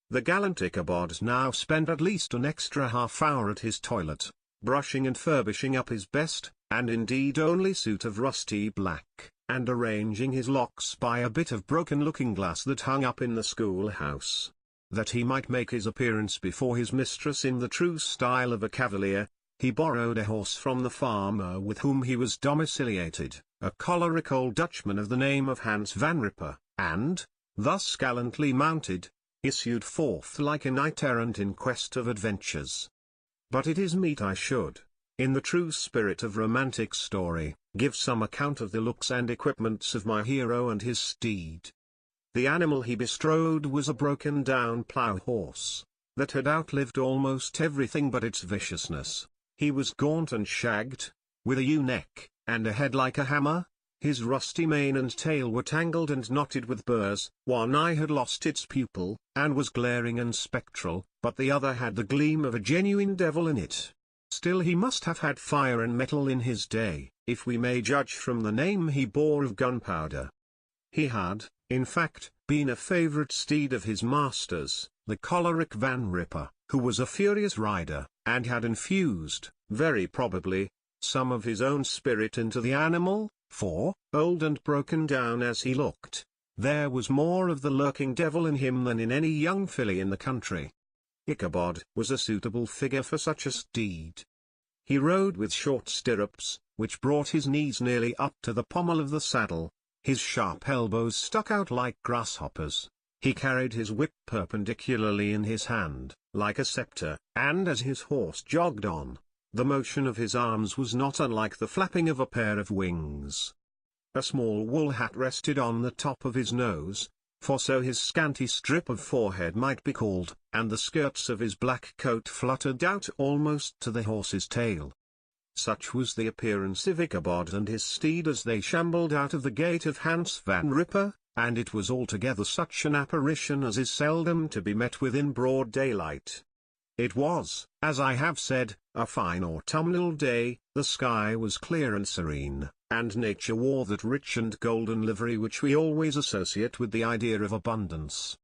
The gallant Ichabod now spent at least an extra half-hour at his toilet, brushing and furbishing up his best, and indeed only suit of rusty black, and arranging his locks by a bit of broken looking-glass that hung up in the schoolhouse, that he might make his appearance before his mistress in the true style of a cavalier. He borrowed a horse from the farmer with whom he was domiciliated, a choleric old Dutchman of the name of Hans van Ripper, and, thus gallantly mounted, issued forth like a knight-errant in quest of adventures. But it is meet I should, in the true spirit of romantic story, give some account of the looks and equipments of my hero and his steed. The animal he bestrode was a broken-down plough horse, that had outlived almost everything but its viciousness. He was gaunt and shagged, with a ewe-neck, and a head like a hammer. His rusty mane and tail were tangled and knotted with burrs. One eye had lost its pupil, and was glaring and spectral, but the other had the gleam of a genuine devil in it. Still he must have had fire and metal in his day, if we may judge from the name he bore of Gunpowder. He had, in fact, been a favourite steed of his master's, the choleric Van Ripper, who was a furious rider, and had infused, very probably, some of his own spirit into the animal. For, old and broken down as he looked, there was more of the lurking devil in him than in any young filly in the country. Ichabod was a suitable figure for such a steed. He rode with short stirrups, which brought his knees nearly up to the pommel of the saddle. His sharp elbows stuck out like grasshoppers. He carried his whip perpendicularly in his hand, like a sceptre, and as his horse jogged on, the motion of his arms was not unlike the flapping of a pair of wings. A small wool hat rested on the top of his nose, for so his scanty strip of forehead might be called, and the skirts of his black coat fluttered out almost to the horse's tail. Such was the appearance of Ichabod and his steed as they shambled out of the gate of Hans van Ripper, and it was altogether such an apparition as is seldom to be met with in broad daylight. It was, as I have said, a fine autumnal day. The sky was clear and serene, and nature wore that rich and golden livery which we always associate with the idea of abundance.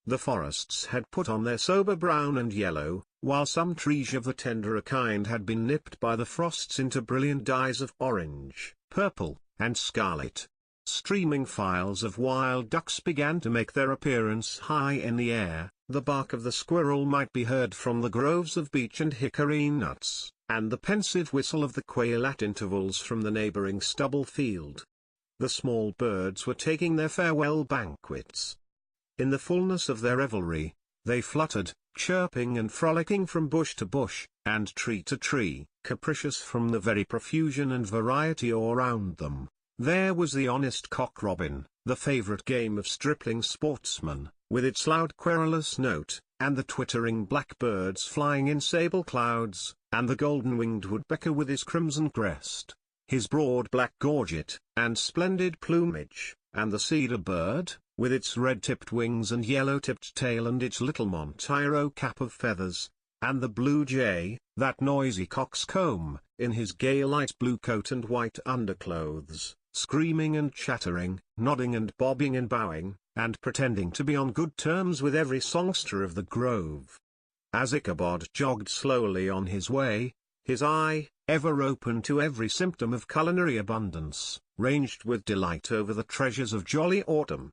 The forests had put on their sober brown and yellow, while some trees of the tenderer kind had been nipped by the frosts into brilliant dyes of orange, purple, and scarlet. Streaming files of wild ducks began to make their appearance high in the air. The bark of the squirrel might be heard from the groves of beech and hickory nuts, and the pensive whistle of the quail at intervals from the neighbouring stubble field. The small birds were taking their farewell banquets. In the fullness of their revelry, they fluttered, chirping and frolicking from bush to bush, and tree to tree, capricious from the very profusion and variety all round them. There was the honest cock-robin, the favourite game of stripling sportsmen, with its loud querulous note, and the twittering blackbirds flying in sable clouds, and the golden-winged woodpecker with his crimson crest, his broad black gorget, and splendid plumage, and the cedar bird, with its red-tipped wings and yellow-tipped tail and its little Monteiro cap of feathers, and the blue jay, that noisy coxcomb, in his gay light blue coat and white underclothes, screaming and chattering, nodding and bobbing and bowing, and pretending to be on good terms with every songster of the grove. As Ichabod jogged slowly on his way, his eye, ever open to every symptom of culinary abundance, ranged with delight over the treasures of jolly autumn.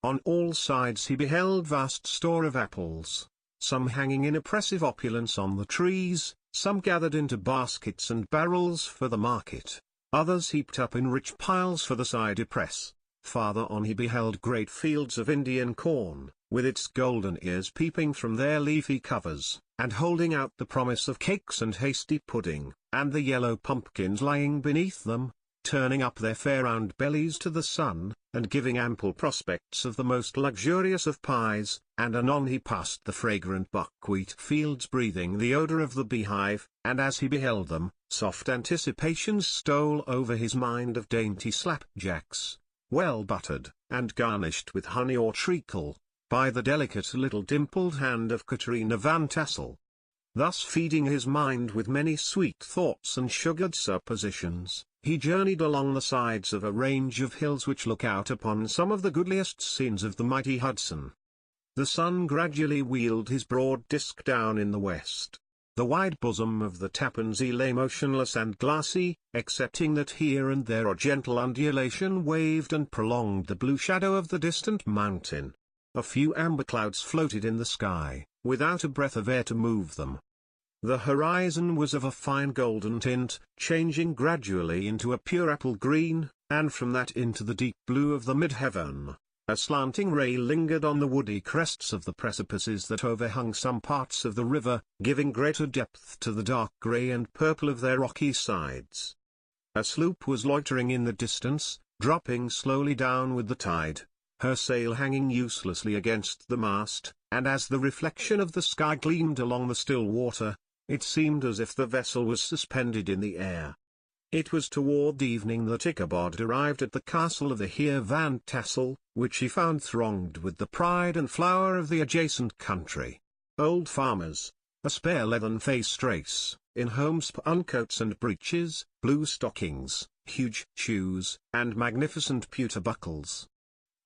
On all sides he beheld vast store of apples, some hanging in oppressive opulence on the trees, some gathered into baskets and barrels for the market, others heaped up in rich piles for the cider press. Farther on he beheld great fields of Indian corn, with its golden ears peeping from their leafy covers, and holding out the promise of cakes and hasty pudding, and the yellow pumpkins lying beneath them, turning up their fair round bellies to the sun, and giving ample prospects of the most luxurious of pies, and anon he passed the fragrant buckwheat fields breathing the odour of the beehive, and as he beheld them, soft anticipations stole over his mind of dainty slapjacks, well buttered, and garnished with honey or treacle, by the delicate little dimpled hand of Katerina Van Tassel. Thus feeding his mind with many sweet thoughts and sugared suppositions, he journeyed along the sides of a range of hills which look out upon some of the goodliest scenes of the mighty Hudson. The sun gradually wheeled his broad disk down in the west. The wide bosom of the Tappan Zee lay motionless and glassy, excepting that here and there a gentle undulation waved and prolonged the blue shadow of the distant mountain. A few amber clouds floated in the sky, without a breath of air to move them. The horizon was of a fine golden tint, changing gradually into a pure apple green, and from that into the deep blue of the mid-heaven. A slanting ray lingered on the woody crests of the precipices that overhung some parts of the river, giving greater depth to the dark grey and purple of their rocky sides. A sloop was loitering in the distance, dropping slowly down with the tide, her sail hanging uselessly against the mast, and as the reflection of the sky gleamed along the still water, it seemed as if the vessel was suspended in the air. It was toward evening that Ichabod arrived at the castle of the Heer Van Tassel, which he found thronged with the pride and flower of the adjacent country. Old farmers, a spare leathern-faced race, in homespun coats and breeches, blue stockings, huge shoes, and magnificent pewter buckles.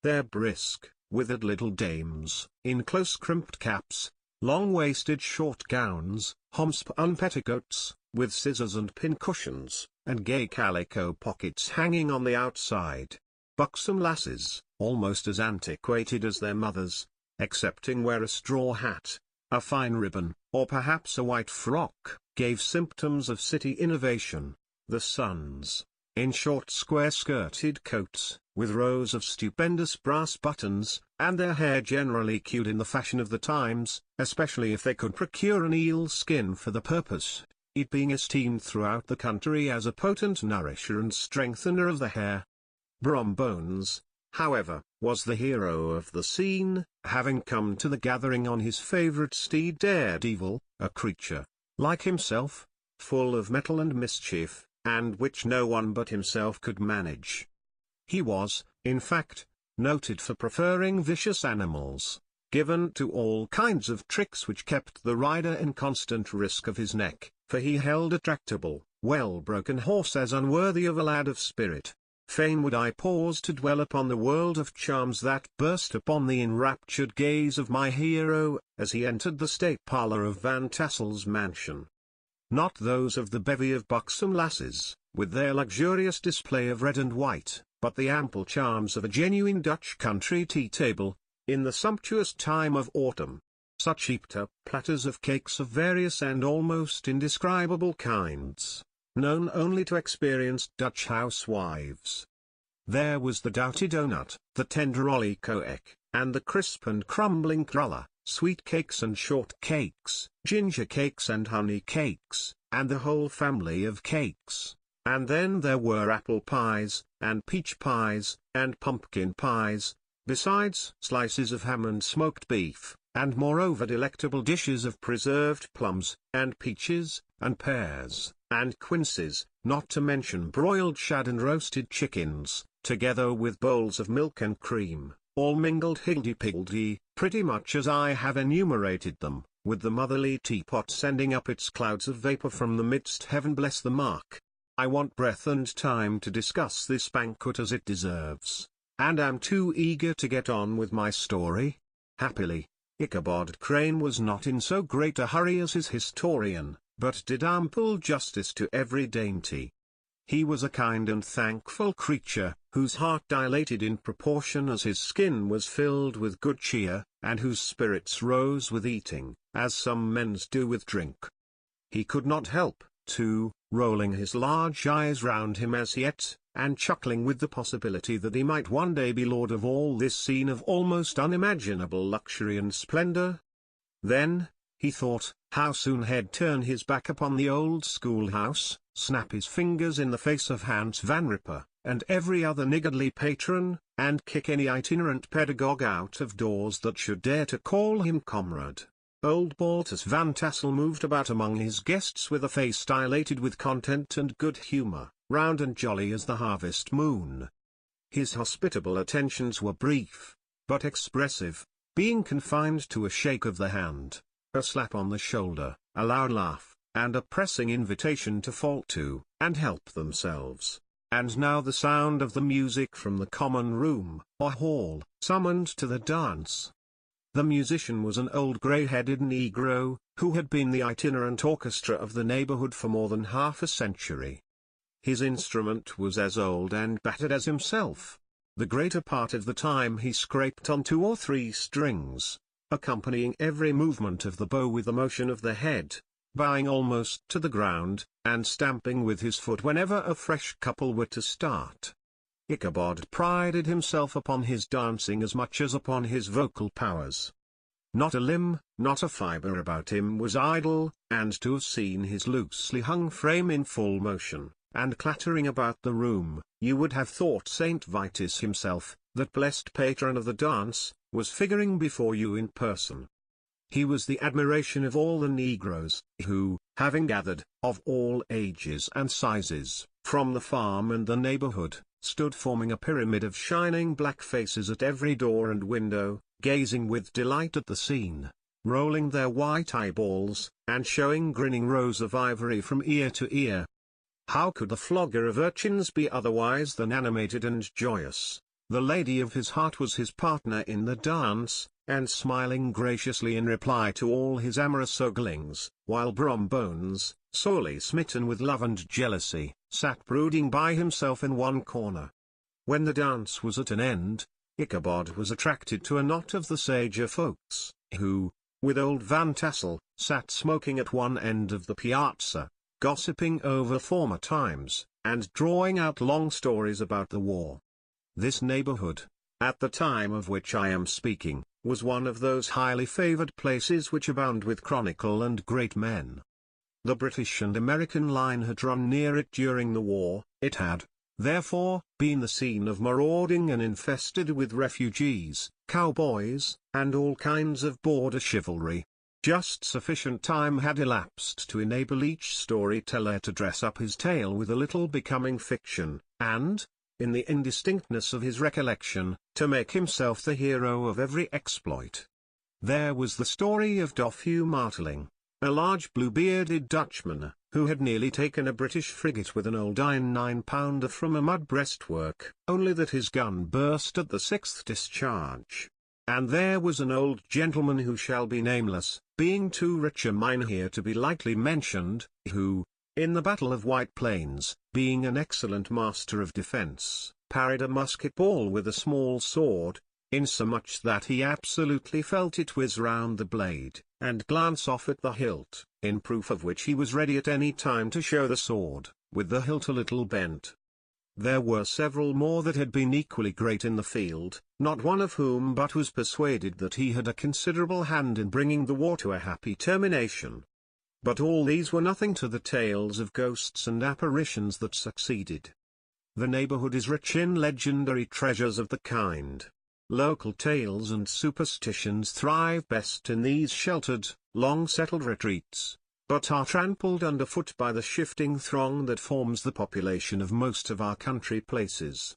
Their brisk, withered little dames, in close-crimped caps, long-waisted short gowns, homespun petticoats, with scissors and pincushions, and gay calico pockets hanging on the outside. Buxom lasses, almost as antiquated as their mothers, excepting where a straw hat, a fine ribbon, or perhaps a white frock, gave symptoms of city innovation. The sons, in short square-skirted coats, with rows of stupendous brass buttons, and their hair generally queued in the fashion of the times, especially if they could procure an eel skin for the purpose, it being esteemed throughout the country as a potent nourisher and strengthener of the hair. Brombones, however, was the hero of the scene, having come to the gathering on his favourite steed Daredevil, a creature, like himself, full of mettle and mischief, and which no one but himself could manage. He was, in fact, noted for preferring vicious animals, given to all kinds of tricks which kept the rider in constant risk of his neck, for he held a tractable, well-broken horse as unworthy of a lad of spirit. Fain would I pause to dwell upon the world of charms that burst upon the enraptured gaze of my hero, as he entered the state parlour of Van Tassel's mansion. Not those of the bevy of buxom lasses, with their luxurious display of red and white, but the ample charms of a genuine Dutch country tea-table, in the sumptuous time of autumn. Such heaped-up platters of cakes of various and almost indescribable kinds, known only to experienced Dutch housewives. There was the doughty doughnut, the tender olykoek, and the crisp and crumbling cruller, sweet cakes and short cakes, ginger cakes and honey cakes, and the whole family of cakes. And then there were apple pies, and peach pies, and pumpkin pies, besides slices of ham and smoked beef, and moreover delectable dishes of preserved plums, and peaches, and pears, and quinces, not to mention broiled shad and roasted chickens, together with bowls of milk and cream, all mingled higgledy-piggledy, pretty much as I have enumerated them, with the motherly teapot sending up its clouds of vapour from the midst. Heaven bless the mark! I want breath and time to discuss this banquet as it deserves, and am too eager to get on with my story. Happily, Ichabod Crane was not in so great a hurry as his historian, but did ample justice to every dainty. He was a kind and thankful creature, whose heart dilated in proportion as his skin was filled with good cheer, and whose spirits rose with eating, as some men's do with drink. He could not help, too, rolling his large eyes round him as he ate, and chuckling with the possibility that he might one day be lord of all this scene of almost unimaginable luxury and splendor. Then, he thought, how soon he'd turn his back upon the old schoolhouse, snap his fingers in the face of Hans Van Ripper, and every other niggardly patron, and kick any itinerant pedagogue out of doors that should dare to call him comrade. Old Baltus Van Tassel moved about among his guests with a face dilated with content and good humour, round and jolly as the harvest moon. His hospitable attentions were brief, but expressive, being confined to a shake of the hand, a slap on the shoulder, a loud laugh, and a pressing invitation to fall to, and help themselves. And now the sound of the music from the common room, or hall, summoned to the dance. The musician was an old grey-headed negro, who had been the itinerant orchestra of the neighborhood for more than half a century. His instrument was as old and battered as himself. The greater part of the time he scraped on 2 or 3 strings, accompanying every movement of the bow with a motion of the head, bowing almost to the ground, and stamping with his foot whenever a fresh couple were to start. Ichabod prided himself upon his dancing as much as upon his vocal powers. Not a limb, not a fibre about him was idle, and to have seen his loosely hung frame in full motion, and clattering about the room, you would have thought Saint Vitus himself, that blessed patron of the dance, was figuring before you in person. He was the admiration of all the negroes, who, having gathered, of all ages and sizes, from the farm and the neighborhood, stood forming a pyramid of shining black faces at every door and window, gazing with delight at the scene, rolling their white eyeballs, and showing grinning rows of ivory from ear to ear. How could the flogger of urchins be otherwise than animated and joyous? The lady of his heart was his partner in the dance, and smiling graciously in reply to all his amorous oglings, while Brom Bones, sorely smitten with love and jealousy, sat brooding by himself in one corner. When the dance was at an end, Ichabod was attracted to a knot of the sager folks, who, with old Van Tassel, sat smoking at one end of the piazza, gossiping over former times, and drawing out long stories about the war. This neighborhood, at the time of which I am speaking, was one of those highly favored places which abound with chronicle and great men. The British and American line had run near it during the war. It had, therefore, been the scene of marauding and infested with refugees, cowboys, and all kinds of border chivalry. Just sufficient time had elapsed to enable each storyteller to dress up his tale with a little becoming fiction, and, in the indistinctness of his recollection, to make himself the hero of every exploit. There was the story of Dofue Marteling, a large blue-bearded Dutchman, who had nearly taken a British frigate with an old iron 9-pounder from a mud breastwork, only that his gun burst at the 6th discharge. And there was an old gentleman who shall be nameless, being too rich a mynheer to be lightly mentioned, who, in the Battle of White Plains, being an excellent master of defence, parried a musket ball with a small sword, insomuch that he absolutely felt it whiz round the blade, and glance off at the hilt, in proof of which he was ready at any time to show the sword, with the hilt a little bent. There were several more that had been equally great in the field, not one of whom but was persuaded that he had a considerable hand in bringing the war to a happy termination. But all these were nothing to the tales of ghosts and apparitions that succeeded. The neighborhood is rich in legendary treasures of the kind. Local tales and superstitions thrive best in these sheltered, long-settled retreats, but are trampled underfoot by the shifting throng that forms the population of most of our country places.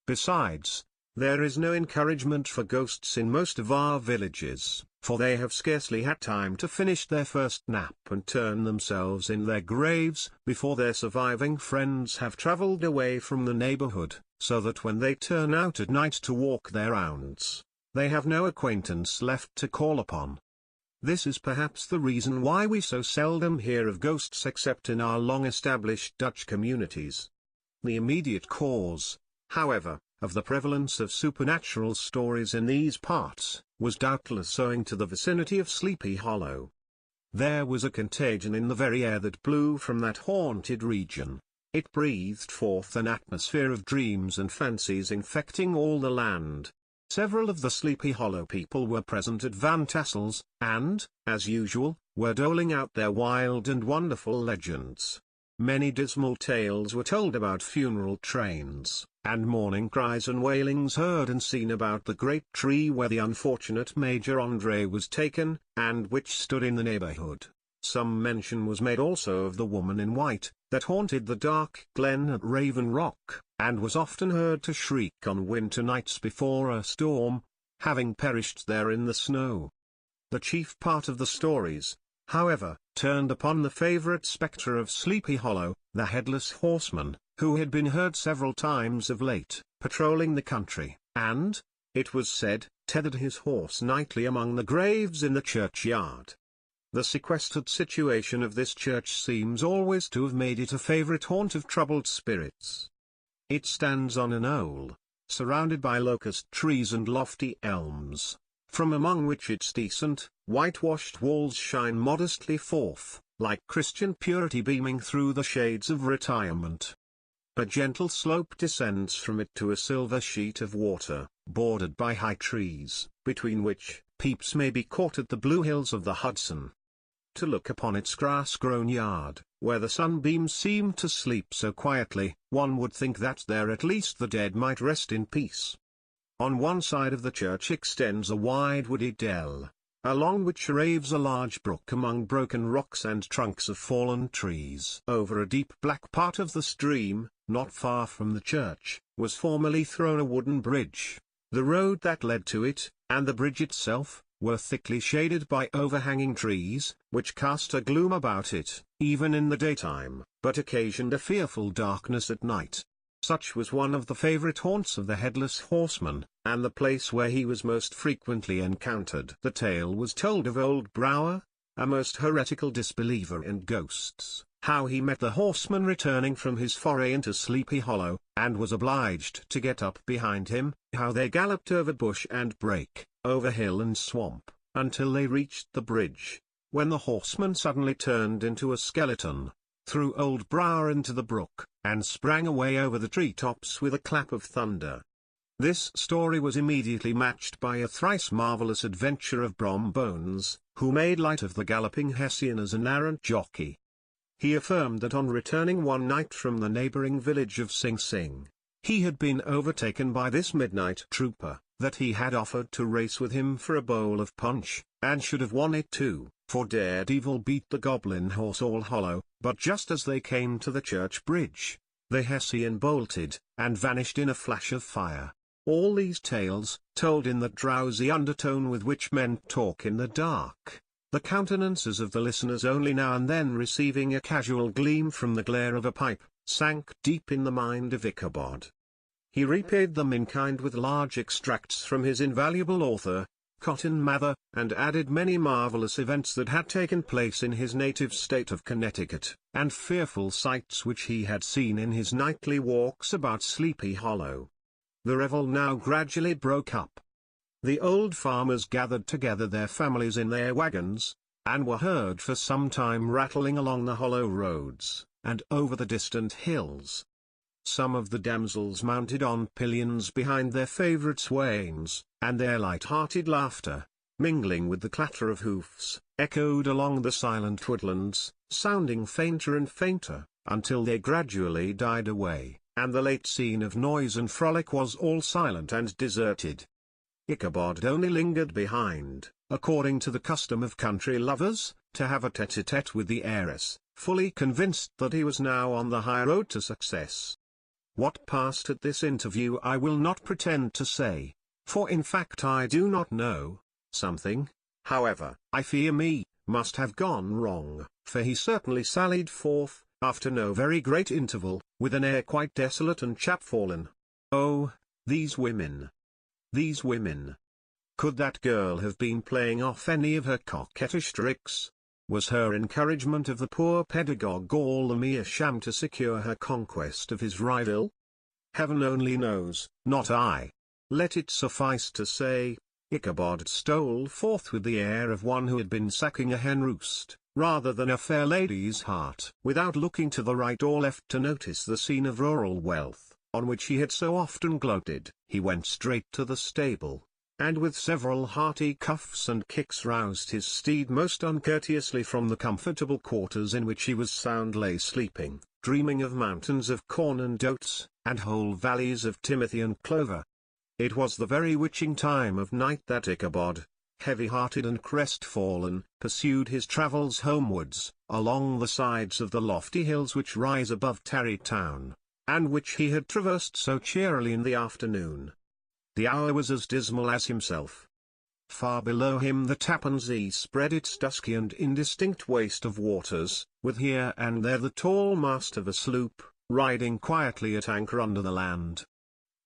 Besides, there is no encouragement for ghosts in most of our villages, for they have scarcely had time to finish their first nap and turn themselves in their graves before their surviving friends have traveled away from the neighborhood, so that when they turn out at night to walk their rounds, they have no acquaintance left to call upon. This is perhaps the reason why we so seldom hear of ghosts except in our long-established Dutch communities. The immediate cause, however, of the prevalence of supernatural stories in these parts, was doubtless owing to the vicinity of Sleepy Hollow. There was a contagion in the very air that blew from that haunted region. It breathed forth an atmosphere of dreams and fancies infecting all the land. Several of the Sleepy Hollow people were present at Van Tassel's, and, as usual, were doling out their wild and wonderful legends. Many dismal tales were told about funeral trains, and mourning cries and wailings heard and seen about the great tree where the unfortunate Major André was taken, and which stood in the neighborhood. Some mention was made also of the woman in white, that haunted the dark glen at Raven Rock, and was often heard to shriek on winter nights before a storm, having perished there in the snow. The chief part of the stories, however, turned upon the favorite spectre of Sleepy Hollow, the Headless Horseman, who had been heard several times of late, patrolling the country, and, it was said, tethered his horse nightly among the graves in the churchyard. The sequestered situation of this church seems always to have made it a favorite haunt of troubled spirits. It stands on a knoll, surrounded by locust trees and lofty elms, from among which its decent, whitewashed walls shine modestly forth, like Christian purity beaming through the shades of retirement. A gentle slope descends from it to a silver sheet of water, bordered by high trees, between which, peeps may be caught at the blue hills of the Hudson. To look upon its grass-grown yard, where the sunbeams seem to sleep so quietly, one would think that there at least the dead might rest in peace. On one side of the church extends a wide woody dell, along which raves a large brook among broken rocks and trunks of fallen trees. Over a deep black part of the stream, not far from the church, was formerly thrown a wooden bridge. The road that led to it, and the bridge itself, were thickly shaded by overhanging trees, which cast a gloom about it, even in the daytime, but occasioned a fearful darkness at night. Such was one of the favorite haunts of the Headless Horseman, and the place where he was most frequently encountered. The tale was told of old Brouwer, a most heretical disbeliever in ghosts, how he met the horseman returning from his foray into Sleepy Hollow, and was obliged to get up behind him, how they galloped over bush and brake, over hill and swamp, until they reached the bridge, when the horseman suddenly turned into a skeleton, threw old Brouwer into the brook, and sprang away over the treetops with a clap of thunder. This story was immediately matched by a thrice marvelous adventure of Brom Bones, who made light of the galloping Hessian as an arrant jockey. He affirmed that on returning one night from the neighboring village of Sing Sing, he had been overtaken by this midnight trooper, that he had offered to race with him for a bowl of punch, and should have won it too, for Daredevil beat the goblin horse All Hollow, but just as they came to the church bridge, the Hessian bolted, and vanished in a flash of fire. All these tales, told in that drowsy undertone with which men talk in the dark, the countenances of the listeners only now and then receiving a casual gleam from the glare of a pipe, sank deep in the mind of Ichabod. He repaid them in kind with large extracts from his invaluable author, Cotton Mather, and added many marvelous events that had taken place in his native state of Connecticut, and fearful sights which he had seen in his nightly walks about Sleepy Hollow. The revel now gradually broke up. The old farmers gathered together their families in their wagons, and were heard for some time rattling along the hollow roads, and over the distant hills. some of the damsels mounted on pillions behind their favorite swains, and their light-hearted laughter, mingling with the clatter of hoofs, echoed along the silent woodlands, sounding fainter and fainter, until they gradually died away, and the late scene of noise and frolic was all silent and deserted. Ichabod only lingered behind, according to the custom of country lovers, to have a tete-a-tete with the heiress, fully convinced that he was now on the high road to success. What passed at this interview I will not pretend to say, for in fact I do not know. Something, however, I fear me, must have gone wrong, for he certainly sallied forth, after no very great interval, with an air quite desolate and chapfallen. Oh, these women! These women! Could that girl have been playing off any of her coquettish tricks? Was her encouragement of the poor pedagogue all a mere sham to secure her conquest of his rival? Heaven only knows, not I. Let it suffice to say, Ichabod stole forth with the air of one who had been sacking a hen roost, rather than a fair lady's heart, without looking to the right or left to notice the scene of rural wealth, on which he had so often gloated. He went straight to the stable, and with several hearty cuffs and kicks roused his steed most uncourteously from the comfortable quarters in which he was soundly sleeping, dreaming of mountains of corn and oats, and whole valleys of timothy and clover. It was the very witching time of night that Ichabod, heavy-hearted and crestfallen, pursued his travels homewards, along the sides of the lofty hills which rise above Tarrytown, and which he had traversed so cheerily in the afternoon. The hour was as dismal as himself. Far below him the Tappan Zee spread its dusky and indistinct waste of waters, with here and there the tall mast of a sloop, riding quietly at anchor under the land.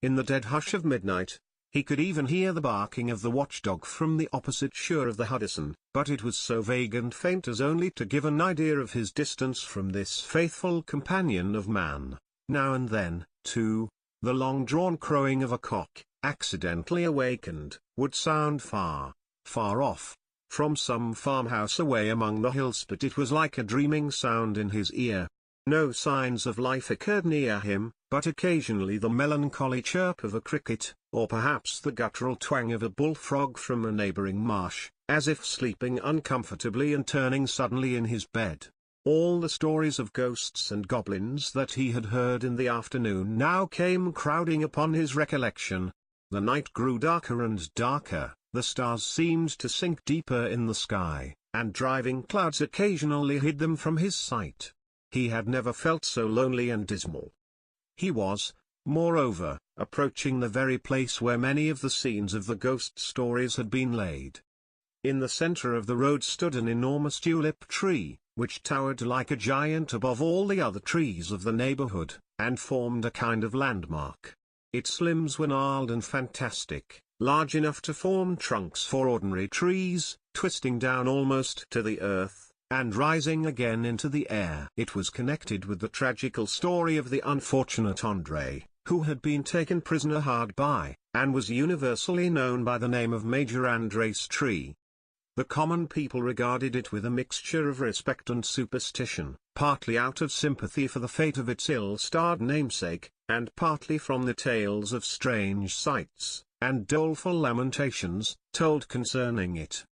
In the dead hush of midnight, he could even hear the barking of the watchdog from the opposite shore of the Hudson, but it was so vague and faint as only to give an idea of his distance from this faithful companion of man. Now and then, too, the long-drawn crowing of a cock, accidentally awakened, would sound far, far off, from some farmhouse away among the hills, but it was like a dreaming sound in his ear. No signs of life occurred near him, but occasionally the melancholy chirp of a cricket, or perhaps the guttural twang of a bullfrog from a neighboring marsh, as if sleeping uncomfortably and turning suddenly in his bed. All the stories of ghosts and goblins that he had heard in the afternoon now came crowding upon his recollection. The night grew darker and darker, the stars seemed to sink deeper in the sky, and driving clouds occasionally hid them from his sight. He had never felt so lonely and dismal. He was, moreover, approaching the very place where many of the scenes of the ghost stories had been laid. In the center of the road stood an enormous tulip tree, which towered like a giant above all the other trees of the neighborhood, and formed a kind of landmark. Its limbs were gnarled and fantastic, large enough to form trunks for ordinary trees, twisting down almost to the earth, and rising again into the air. It was connected with the tragical story of the unfortunate André, who had been taken prisoner hard by, and was universally known by the name of Major André's tree. The common people regarded it with a mixture of respect and superstition, partly out of sympathy for the fate of its ill-starred namesake, and partly from the tales of strange sights, and doleful lamentations, told concerning it.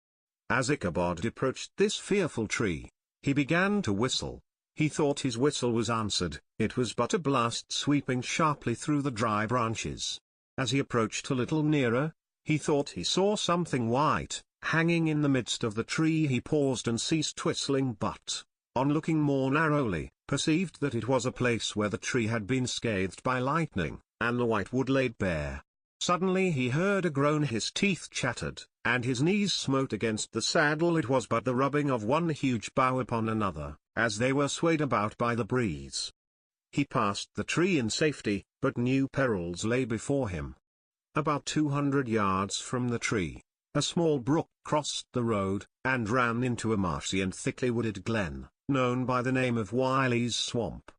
As Ichabod approached this fearful tree, he began to whistle. He thought his whistle was answered, it was but a blast sweeping sharply through the dry branches. As he approached a little nearer, he thought he saw something white, hanging in the midst of the tree. He paused and ceased whistling, but, on looking more narrowly, perceived that it was a place where the tree had been scathed by lightning, and the white wood laid bare. Suddenly he heard a groan, his teeth chattered, and his knees smote against the saddle. It was but the rubbing of one huge bough upon another, as they were swayed about by the breeze. He passed the tree in safety, but new perils lay before him. About 200 yards from the tree, a small brook crossed the road, and ran into a marshy and thickly wooded glen, known by the name of Wiley's Swamp.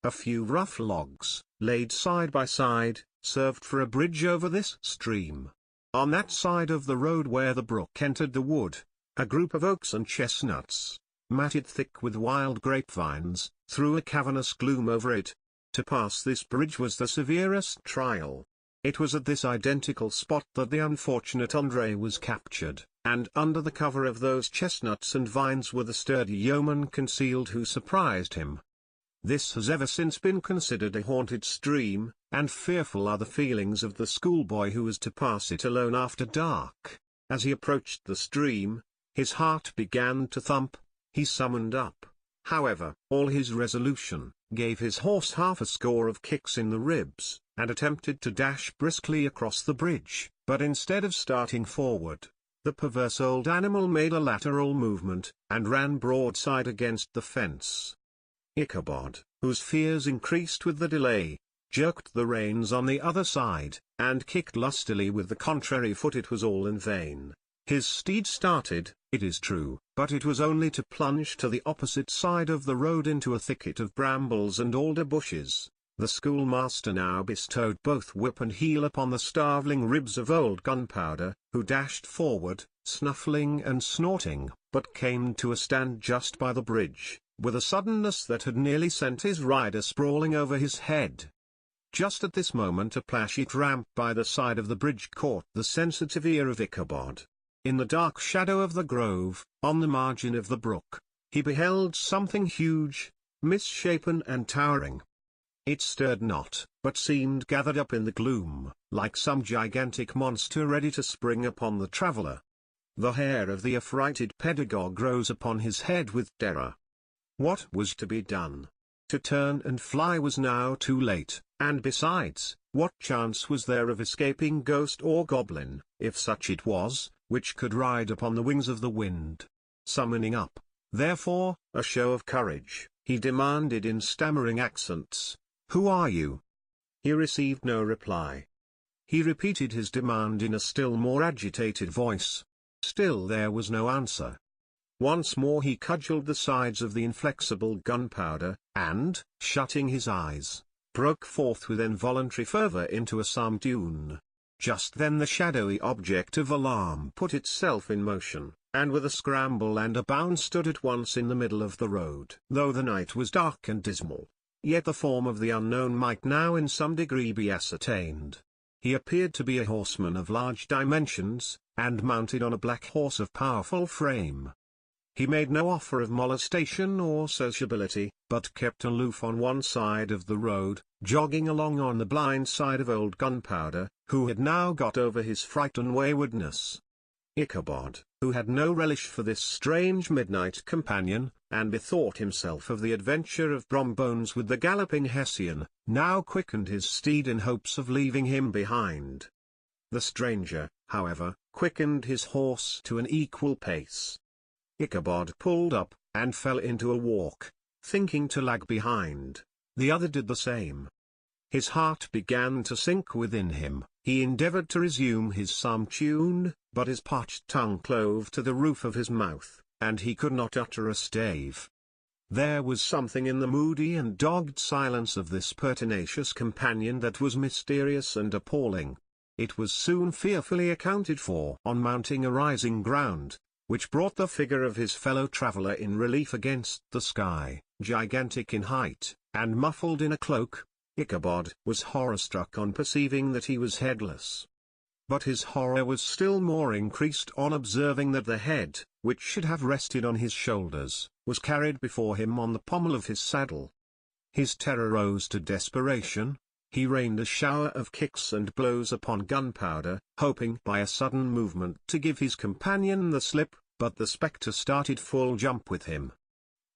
A few rough logs, laid side by side, served for a bridge over this stream. On that side of the road where the brook entered the wood, a group of oaks and chestnuts, matted thick with wild grapevines, threw a cavernous gloom over it. To pass this bridge was the severest trial. It was at this identical spot that the unfortunate André was captured, and under the cover of those chestnuts and vines were the sturdy yeomen concealed who surprised him. This has ever since been considered a haunted stream, and fearful are the feelings of the schoolboy who was to pass it alone after dark. As he approached the stream, his heart began to thump. He summoned up, however, all his resolution, gave his horse half a score of kicks in the ribs, and attempted to dash briskly across the bridge, but instead of starting forward, the perverse old animal made a lateral movement, and ran broadside against the fence. Ichabod, whose fears increased with the delay, jerked the reins on the other side, and kicked lustily with the contrary foot. It was all in vain. His steed started, it is true, but it was only to plunge to the opposite side of the road into a thicket of brambles and alder bushes. The schoolmaster now bestowed both whip and heel upon the starveling ribs of old Gunpowder, who dashed forward, snuffling and snorting, but came to a stand just by the bridge, with a suddenness that had nearly sent his rider sprawling over his head. Just at this moment a plashy tramp by the side of the bridge caught the sensitive ear of Ichabod. In the dark shadow of the grove, on the margin of the brook, he beheld something huge, misshapen and towering. It stirred not, but seemed gathered up in the gloom, like some gigantic monster ready to spring upon the traveller. The hair of the affrighted pedagogue rose upon his head with terror. What was to be done? To turn and fly was now too late, and besides, what chance was there of escaping ghost or goblin, if such it was, which could ride upon the wings of the wind? Summoning up, therefore, a show of courage, he demanded in stammering accents, "Who are you?" He received no reply. He repeated his demand in a still more agitated voice. Still there was no answer. Once more he cudgelled the sides of the inflexible Gunpowder, and, shutting his eyes, broke forth with involuntary fervour into a psalm tune. Just then the shadowy object of alarm put itself in motion, and with a scramble and a bound stood at once in the middle of the road. Though the night was dark and dismal, yet the form of the unknown might now in some degree be ascertained. He appeared to be a horseman of large dimensions, and mounted on a black horse of powerful frame. He made no offer of molestation or sociability, but kept aloof on one side of the road, jogging along on the blind side of old Gunpowder, who had now got over his fright and waywardness. Ichabod, who had no relish for this strange midnight companion, and bethought himself of the adventure of Brombones with the galloping Hessian, now quickened his steed in hopes of leaving him behind. The stranger, however, quickened his horse to an equal pace. Ichabod pulled up, and fell into a walk, thinking to lag behind. The other did the same. His heart began to sink within him. He endeavoured to resume his psalm tune, but his parched tongue clove to the roof of his mouth, and he could not utter a stave. There was something in the moody and dogged silence of this pertinacious companion that was mysterious and appalling. It was soon fearfully accounted for on mounting a rising ground, which brought the figure of his fellow traveller in relief against the sky. Gigantic in height, and muffled in a cloak, Ichabod was horror-struck on perceiving that he was headless. But his horror was still more increased on observing that the head, which should have rested on his shoulders, was carried before him on the pommel of his saddle. His terror rose to desperation. He rained a shower of kicks and blows upon Gunpowder, hoping by a sudden movement to give his companion the slip, but the spectre started full jump with him.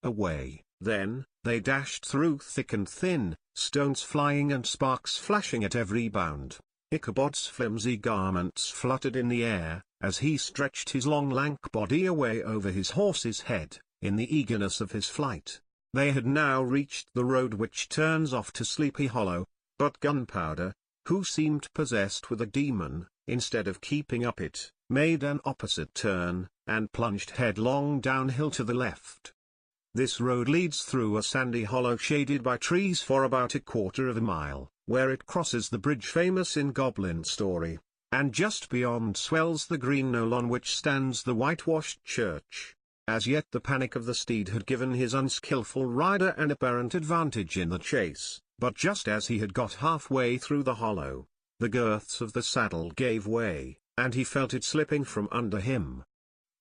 Away, then, they dashed through thick and thin, stones flying and sparks flashing at every bound. Ichabod's flimsy garments fluttered in the air, as he stretched his long lank body away over his horse's head, in the eagerness of his flight. They had now reached the road which turns off to Sleepy Hollow, but Gunpowder, who seemed possessed with a demon, instead of keeping up it, made an opposite turn, and plunged headlong downhill to the left. This road leads through a sandy hollow shaded by trees for about a quarter of a mile, where it crosses the bridge famous in Goblin story, and just beyond swells the green knoll on which stands the whitewashed church. As yet the panic of the steed had given his unskillful rider an apparent advantage in the chase, but just as he had got halfway through the hollow, the girths of the saddle gave way, and he felt it slipping from under him.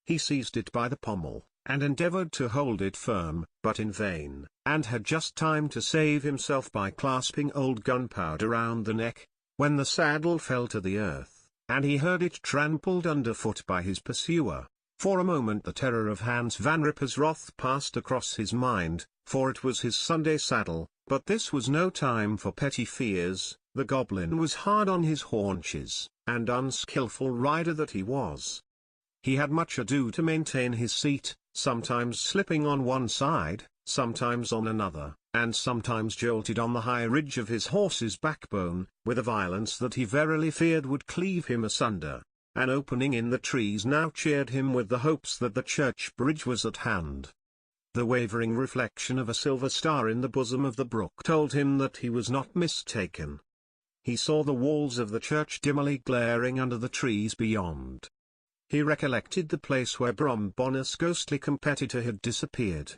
He seized it by the pommel, and endeavored to hold it firm, but in vain, and had just time to save himself by clasping old Gunpowder round the neck, when the saddle fell to the earth, and he heard it trampled underfoot by his pursuer. For a moment the terror of Hans Van Ripper's wrath passed across his mind, for it was his Sunday saddle, but this was no time for petty fears. The goblin was hard on his haunches, and unskillful rider that he was, he had much ado to maintain his seat, sometimes slipping on one side, sometimes on another, and sometimes jolted on the high ridge of his horse's backbone, with a violence that he verily feared would cleave him asunder. An opening in the trees now cheered him with the hopes that the church bridge was at hand. The wavering reflection of a silver star in the bosom of the brook told him that he was not mistaken. He saw the walls of the church dimly glaring under the trees beyond. He recollected the place where Brom Bonner's ghostly competitor had disappeared.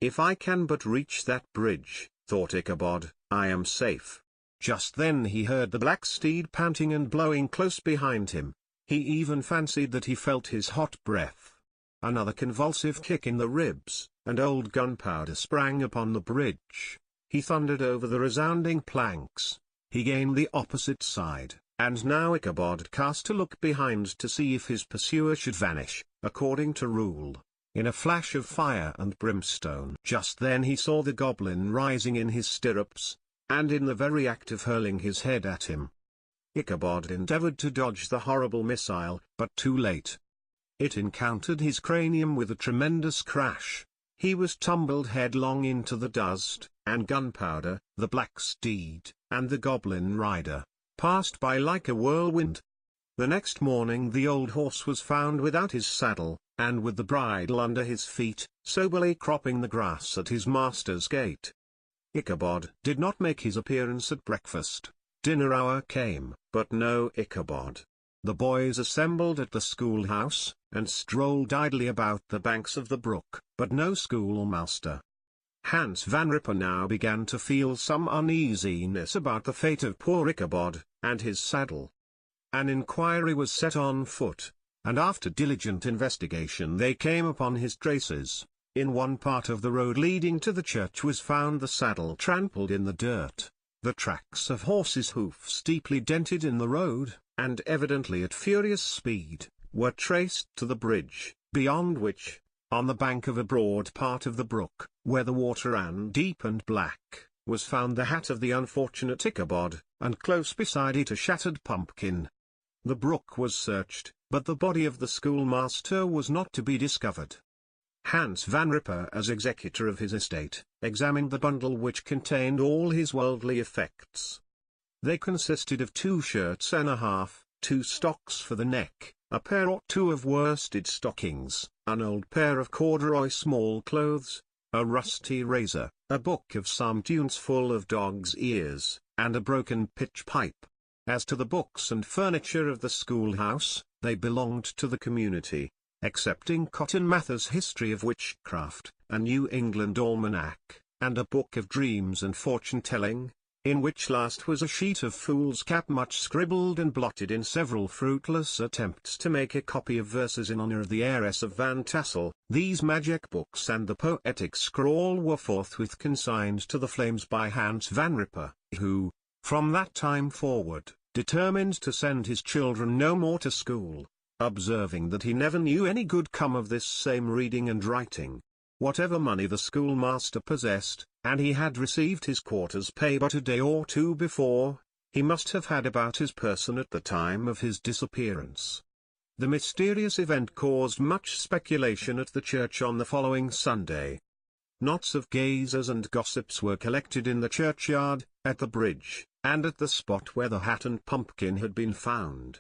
"If I can but reach that bridge," thought Ichabod, "I am safe." Just then he heard the black steed panting and blowing close behind him. He even fancied that he felt his hot breath. Another convulsive kick in the ribs, and old Gunpowder sprang upon the bridge. He thundered over the resounding planks. He gained the opposite side, and now Ichabod cast a look behind to see if his pursuer should vanish, according to rule, in a flash of fire and brimstone. Just then he saw the goblin rising in his stirrups, and in the very act of hurling his head at him. Ichabod endeavored to dodge the horrible missile, but too late. It encountered his cranium with a tremendous crash. He was tumbled headlong into the dust, and Gunpowder, the black steed, and the goblin rider, passed by like a whirlwind. The next morning the old horse was found without his saddle, and with the bridle under his feet, soberly cropping the grass at his master's gate. Ichabod did not make his appearance at breakfast. Dinner hour came, but no Ichabod. The boys assembled at the schoolhouse, and strolled idly about the banks of the brook, but no schoolmaster. Hans Van Ripper now began to feel some uneasiness about the fate of poor Ichabod, and his saddle. An inquiry was set on foot, and after diligent investigation they came upon his traces. In one part of the road leading to the church was found the saddle trampled in the dirt. The tracks of horses' hoofs deeply dented in the road, and evidently at furious speed, were traced to the bridge, beyond which, on the bank of a broad part of the brook, where the water ran deep and black, was found the hat of the unfortunate Ichabod, and close beside it a shattered pumpkin. The brook was searched, but the body of the schoolmaster was not to be discovered. Hans Van Ripper, as executor of his estate, examined the bundle which contained all his worldly effects. They consisted of 2 shirts and a half, 2 stocks for the neck, a pair or 2 of worsted stockings, an old pair of corduroy small clothes, a rusty razor, a book of psalm tunes full of dog's ears, and a broken pitch pipe. As to the books and furniture of the schoolhouse, they belonged to the community, excepting Cotton Mather's History of Witchcraft, a New England Almanac, and a book of dreams and fortune-telling, in which last was a sheet of foolscap much scribbled and blotted in several fruitless attempts to make a copy of verses in honor of the heiress of Van Tassel. These magic books and the poetic scrawl were forthwith consigned to the flames by Hans Van Ripper, who, from that time forward, determined to send his children no more to school, observing that he never knew any good come of this same reading and writing. Whatever money the schoolmaster possessed, and he had received his quarter's pay but a day or 2 before, he must have had about his person at the time of his disappearance. The mysterious event caused much speculation at the church on the following Sunday. Knots of gazers and gossips were collected in the churchyard, at the bridge, and at the spot where the hat and pumpkin had been found.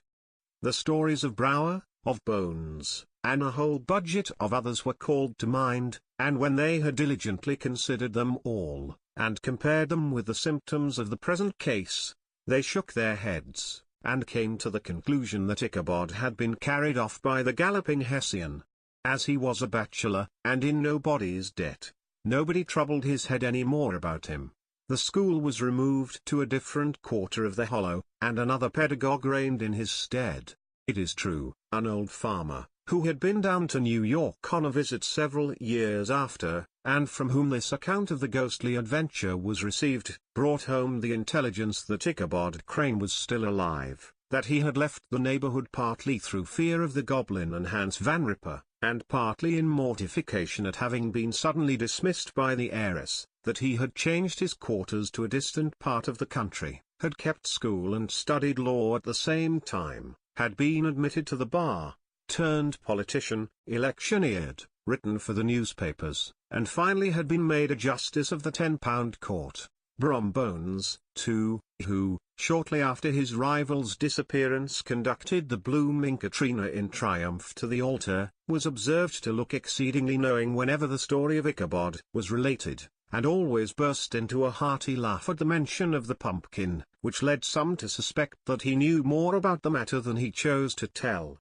The stories of Brower, of Bones, and a whole budget of others were called to mind, and when they had diligently considered them all, and compared them with the symptoms of the present case, they shook their heads, and came to the conclusion that Ichabod had been carried off by the galloping Hessian. as he was a bachelor, and in nobody's debt. Nobody troubled his head any more about him. The school was removed to a different quarter of the hollow, and another pedagogue reigned in his stead. It is true, an old farmer, who had been down to New York on a visit several years after, and from whom this account of the ghostly adventure was received, brought home the intelligence that Ichabod Crane was still alive, that he had left the neighborhood partly through fear of the goblin and Hans Van Ripper, and partly in mortification at having been suddenly dismissed by the heiress, that he had changed his quarters to a distant part of the country, had kept school and studied law at the same time, had been admitted to the bar, turned politician, electioneered, written for the newspapers, and finally had been made a justice of the £10 court. Brombones, too, who, shortly after his rival's disappearance conducted the blooming Katrina in triumph to the altar, was observed to look exceedingly knowing whenever the story of Ichabod was related, and always burst into a hearty laugh at the mention of the pumpkin, which led some to suspect that he knew more about the matter than he chose to tell.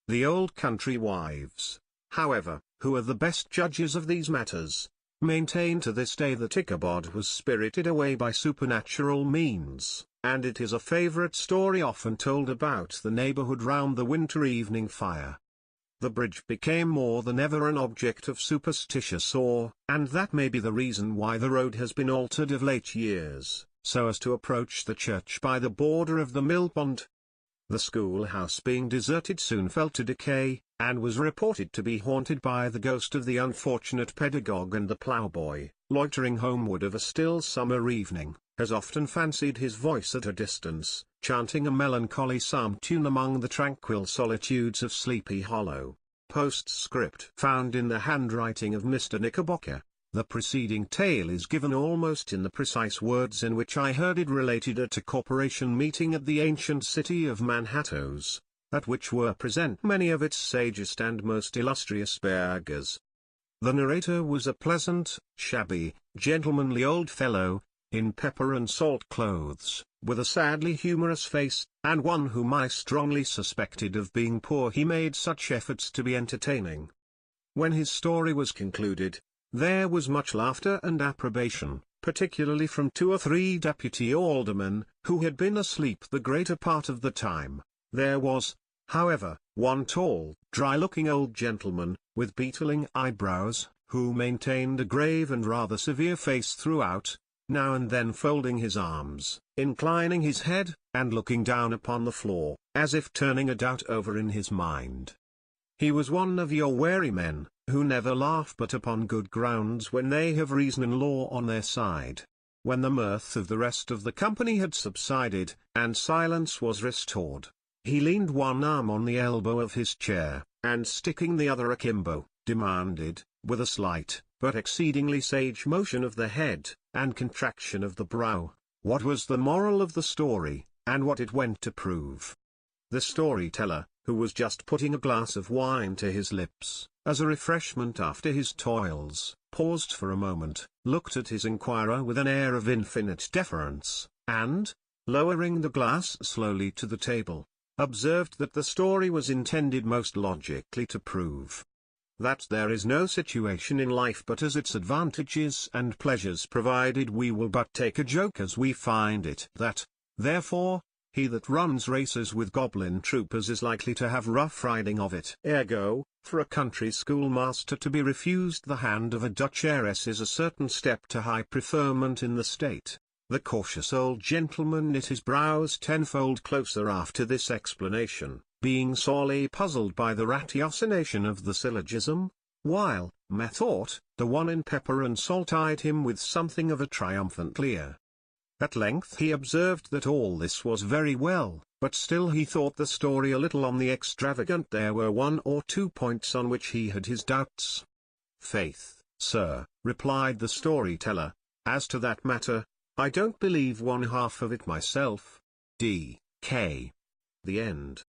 The old country wives, however, who are the best judges of these matters, maintain to this day that Ichabod was spirited away by supernatural means, and it is a favorite story often told about the neighborhood round the winter evening fire. The bridge became more than ever an object of superstitious awe, and that may be the reason why the road has been altered of late years, so as to approach the church by the border of the mill pond. The schoolhouse being deserted soon fell to decay, and was reported to be haunted by the ghost of the unfortunate pedagogue, and the ploughboy, loitering homeward of a still summer evening, has often fancied his voice at a distance, chanting a melancholy psalm tune among the tranquil solitudes of Sleepy Hollow. Postscript found in the handwriting of Mr. Knickerbocker. The preceding tale is given almost in the precise words in which I heard it related at a corporation meeting at the ancient city of Manhattoes, at which were present many of its sagest and most illustrious burghers. The narrator was a pleasant, shabby, gentlemanly old fellow, in pepper and salt clothes, with a sadly humorous face, and one whom I strongly suspected of being poor, he made such efforts to be entertaining. When his story was concluded, there was much laughter and approbation, particularly from 2 or 3 deputy aldermen, who had been asleep the greater part of the time. There was, however, one tall, dry-looking old gentleman, with beetling eyebrows, who maintained a grave and rather severe face throughout, now and then folding his arms, inclining his head, and looking down upon the floor, as if turning a doubt over in his mind. He was one of your wary men, who never laugh but upon good grounds when they have reason and law on their side. When the mirth of the rest of the company had subsided, and silence was restored, he leaned one arm on the elbow of his chair, and sticking the other akimbo, demanded, with a slight, but exceedingly sage motion of the head, and contraction of the brow, what was the moral of the story, and what it went to prove. The storyteller, who was just putting a glass of wine to his lips, as a refreshment after his toils, paused for a moment, looked at his inquirer with an air of infinite deference, and, lowering the glass slowly to the table, observed that the story was intended most logically to prove that there is no situation in life but has its advantages and pleasures, provided we will but take a joke as we find it. That, therefore, he that runs races with goblin troopers is likely to have rough riding of it. Ergo, for a country schoolmaster to be refused the hand of a Dutch heiress is a certain step to high preferment in the state. The cautious old gentleman knit his brows tenfold closer after this explanation, being sorely puzzled by the ratiocination of the syllogism, while, methought, the one in pepper and salt eyed him with something of a triumphant leer. At length he observed that all this was very well, but still he thought the story a little on the extravagant. There were 1 or 2 points on which he had his doubts. Faith, sir, replied the storyteller, as to that matter, I don't believe one half of it myself. D.K. The end.